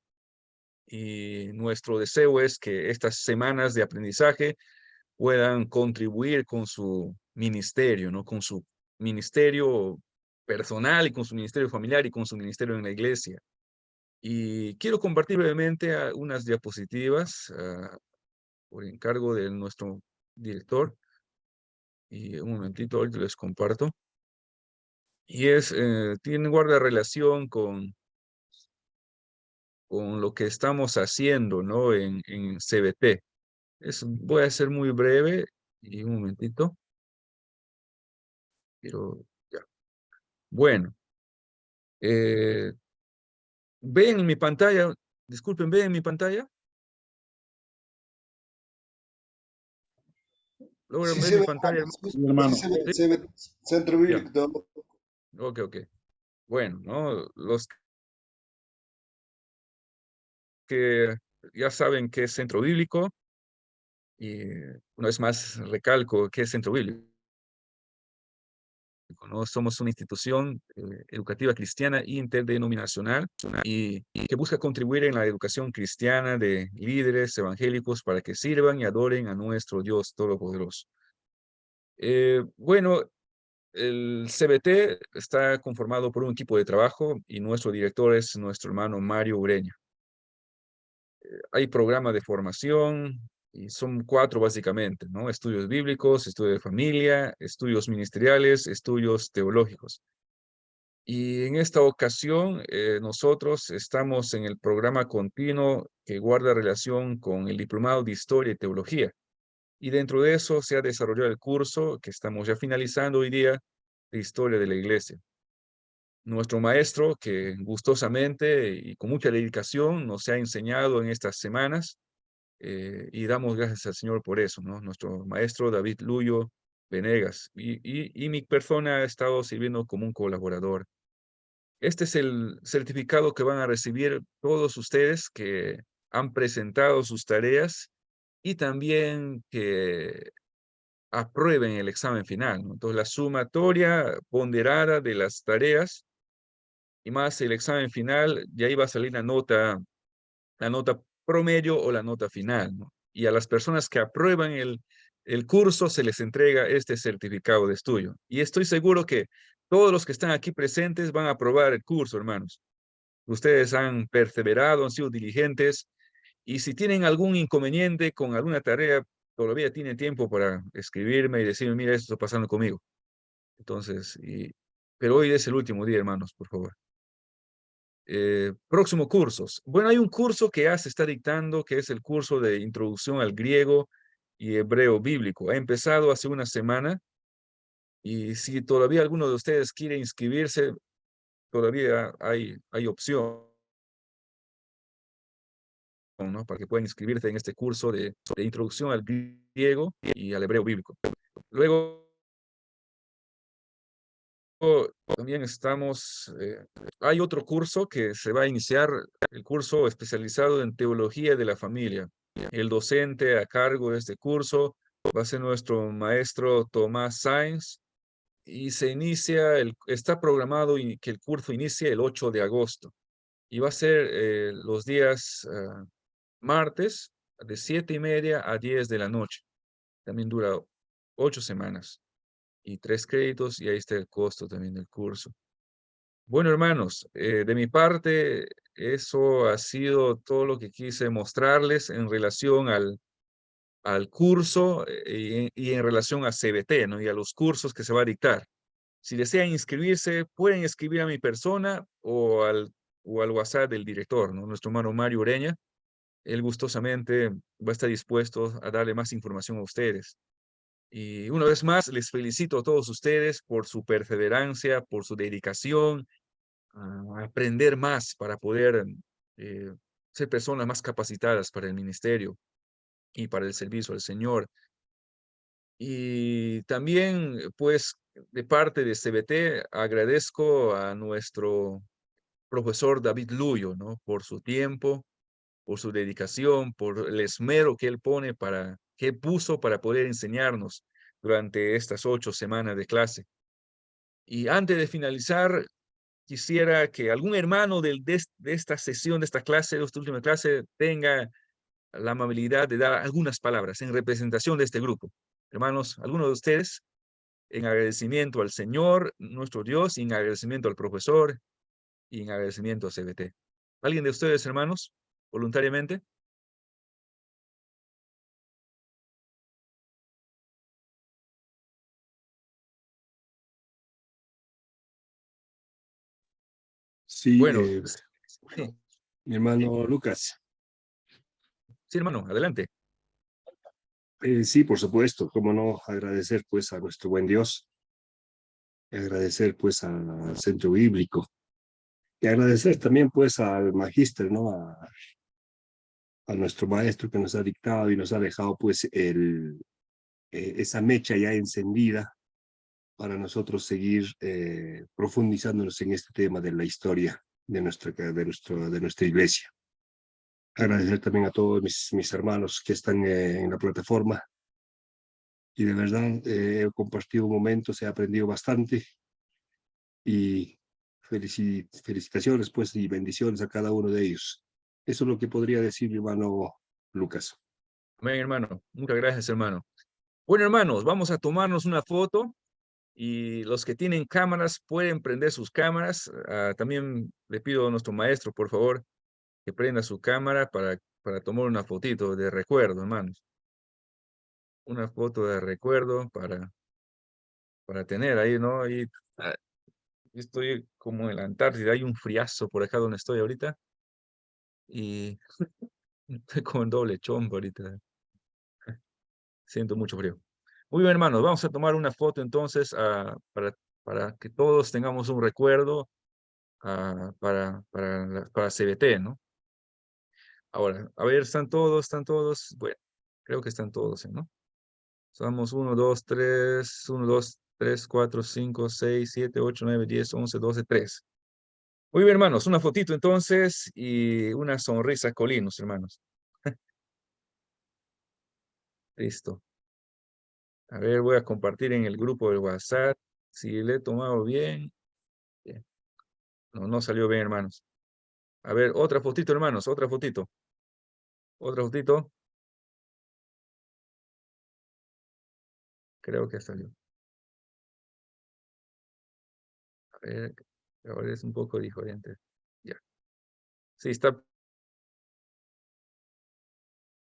Y nuestro deseo es que estas semanas de aprendizaje puedan contribuir con su ministerio, ¿no? Con su ministerio personal y con su ministerio familiar y con su ministerio en la iglesia. Y quiero compartir brevemente unas diapositivas por encargo de nuestro director. Y un momentito, ahorita les comparto. Y guarda relación con lo que estamos haciendo, ¿no? En CBT. Voy a ser muy breve y un momentito. Pero ya. Bueno. ¿Ven mi pantalla? Disculpen, ¿ven mi pantalla? ¿Logran Sí ver se mi ve, pantalla, sí hermanos? se ve centro Ya. bíblico. Ok. Bueno, ¿no? Los que ya saben qué es centro bíblico, y una vez más recalco qué es centro bíblico. ¿no? Somos una institución educativa cristiana interdenominacional y que busca contribuir en la educación cristiana de líderes evangélicos para que sirvan y adoren a nuestro Dios Todopoderoso. Bueno, el CBT está conformado por un equipo de trabajo y nuestro director es nuestro hermano Mario Ureña. Hay programas de formación y son 4 básicamente, ¿no? Estudios bíblicos, estudio de familia, estudios ministeriales, estudios teológicos. Y en esta ocasión nosotros estamos en el programa continuo que guarda relación con el Diplomado de Historia y Teología. Y dentro de eso se ha desarrollado el curso que estamos ya finalizando hoy día de Historia de la Iglesia. Nuestro maestro, que gustosamente y con mucha dedicación nos ha enseñado en estas semanas, y damos gracias al Señor por eso, ¿no? Nuestro maestro David Luyo Venegas, y mi persona ha estado sirviendo como un colaborador. Este es el certificado que van a recibir todos ustedes que han presentado sus tareas y también que aprueben el examen final, ¿no? Entonces, la sumatoria ponderada de las tareas y más el examen final, y ahí va a salir la nota promedio o la nota final, ¿no? Y a las personas que aprueban el curso se les entrega este certificado de estudio. Y estoy seguro que todos los que están aquí presentes van a aprobar el curso, hermanos. Ustedes han perseverado, han sido diligentes, y si tienen algún inconveniente con alguna tarea, todavía tienen tiempo para escribirme y decirme, mira, esto está pasando conmigo. Entonces, pero hoy es el último día, hermanos, por favor. Próximos cursos. Bueno, hay un curso que ya se está dictando, que es el curso de Introducción al Griego y Hebreo Bíblico. Ha empezado hace una semana, y si todavía alguno de ustedes quiere inscribirse, todavía hay opción, ¿no? Para que puedan inscribirse en este curso de Introducción al Griego y al Hebreo Bíblico. Luego, también hay otro curso que se va a iniciar, el curso especializado en Teología de la Familia. El docente a cargo de este curso va a ser nuestro maestro Tomás Sáenz, y está programado que el curso inicie el 8 de agosto. Y va a ser los días martes de 7:30 a 10 de la noche. También dura 8 semanas y 3 créditos, y ahí está el costo también del curso. Bueno, hermanos, de mi parte, eso ha sido todo lo que quise mostrarles en relación al curso y en relación a CBT, ¿no? Y a los cursos que se va a dictar. Si desean inscribirse, pueden escribir a mi persona o al WhatsApp del director, ¿no? Nuestro hermano Mario Ureña. Él gustosamente va a estar dispuesto a darle más información a ustedes. Y una vez más, les felicito a todos ustedes por su perseverancia, por su dedicación a aprender más para poder ser personas más capacitadas para el ministerio y para el servicio al Señor. Y también, pues, de parte de CBT, agradezco a nuestro profesor David Luyo, ¿no? Por su tiempo, por su dedicación, por el esmero que él puso para poder enseñarnos durante estas 8 semanas de clase. Y antes de finalizar, quisiera que algún hermano de esta sesión, de esta clase, de esta última clase, tenga la amabilidad de dar algunas palabras en representación de este grupo. Hermanos, algunos de ustedes, en agradecimiento al Señor, nuestro Dios, y en agradecimiento al profesor, y en agradecimiento a CBT. ¿Alguien de ustedes, hermanos, voluntariamente? Sí, Bueno, sí, mi hermano Lucas. sí, hermano, adelante. Sí, por supuesto, cómo no agradecer pues a nuestro buen Dios, agradecer pues al Centro Bíblico, y agradecer también pues al magíster, ¿no? A nuestro maestro que nos ha dictado y nos ha dejado pues esa mecha ya encendida para nosotros seguir profundizándonos en este tema de la historia de nuestra iglesia. Agradecer también a todos mis hermanos que están en la plataforma, y de verdad he compartido momentos, he aprendido bastante y felicitaciones pues y bendiciones a cada uno de ellos. Eso es lo que podría decir mi hermano Lucas. Amén, hermano. Muchas gracias, hermano. Bueno, hermanos, vamos a tomarnos una foto y los que tienen cámaras pueden prender sus cámaras. También le pido a nuestro maestro, por favor, que prenda su cámara para tomar una fotito de recuerdo, hermanos. Una foto de recuerdo para tener ahí, ¿no? Y estoy como en la Antártida, hay un friazo por acá donde estoy ahorita. Y estoy con doble chompa ahorita. Siento mucho frío. Muy bien, hermanos, vamos a tomar una foto entonces para que todos tengamos un recuerdo para CBT, ¿no? Ahora, a ver, ¿están todos? Bueno, creo que están todos, ¿no? Somos 1, 2, 3, 4, 5, 6, 7, 8, 9, 10, 11, 12, 13. Muy bien, hermanos, una fotito entonces y una sonrisa colinos, hermanos. Listo. A ver, voy a compartir en el grupo del WhatsApp. Si le he tomado bien. Bien. No, no salió bien, hermanos. A ver, otra fotito, hermanos, otra fotito. Otra fotito. Creo que salió. A ver, ahora es un poco diferente. Ya. Sí, está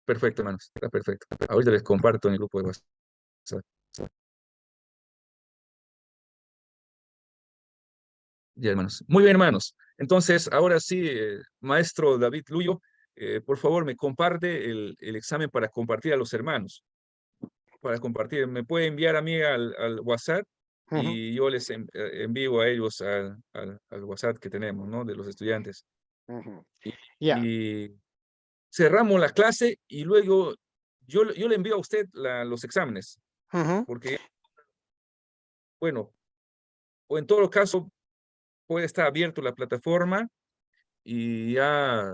perfecto, hermanos. Está perfecto. Ahorita les comparto en el grupo de WhatsApp. Ya, hermanos. Muy bien, hermanos. Entonces, ahora sí, maestro David Luyo, por favor, me comparte el examen para compartir a los hermanos. Para compartir. Me puede enviar a mí al WhatsApp y yo les envío a ellos al WhatsApp que tenemos, ¿no? De los estudiantes. Ya. Y cerramos la clase y luego yo le envío a usted los exámenes. Porque, bueno, o en todo caso, puede estar abierto la plataforma y ya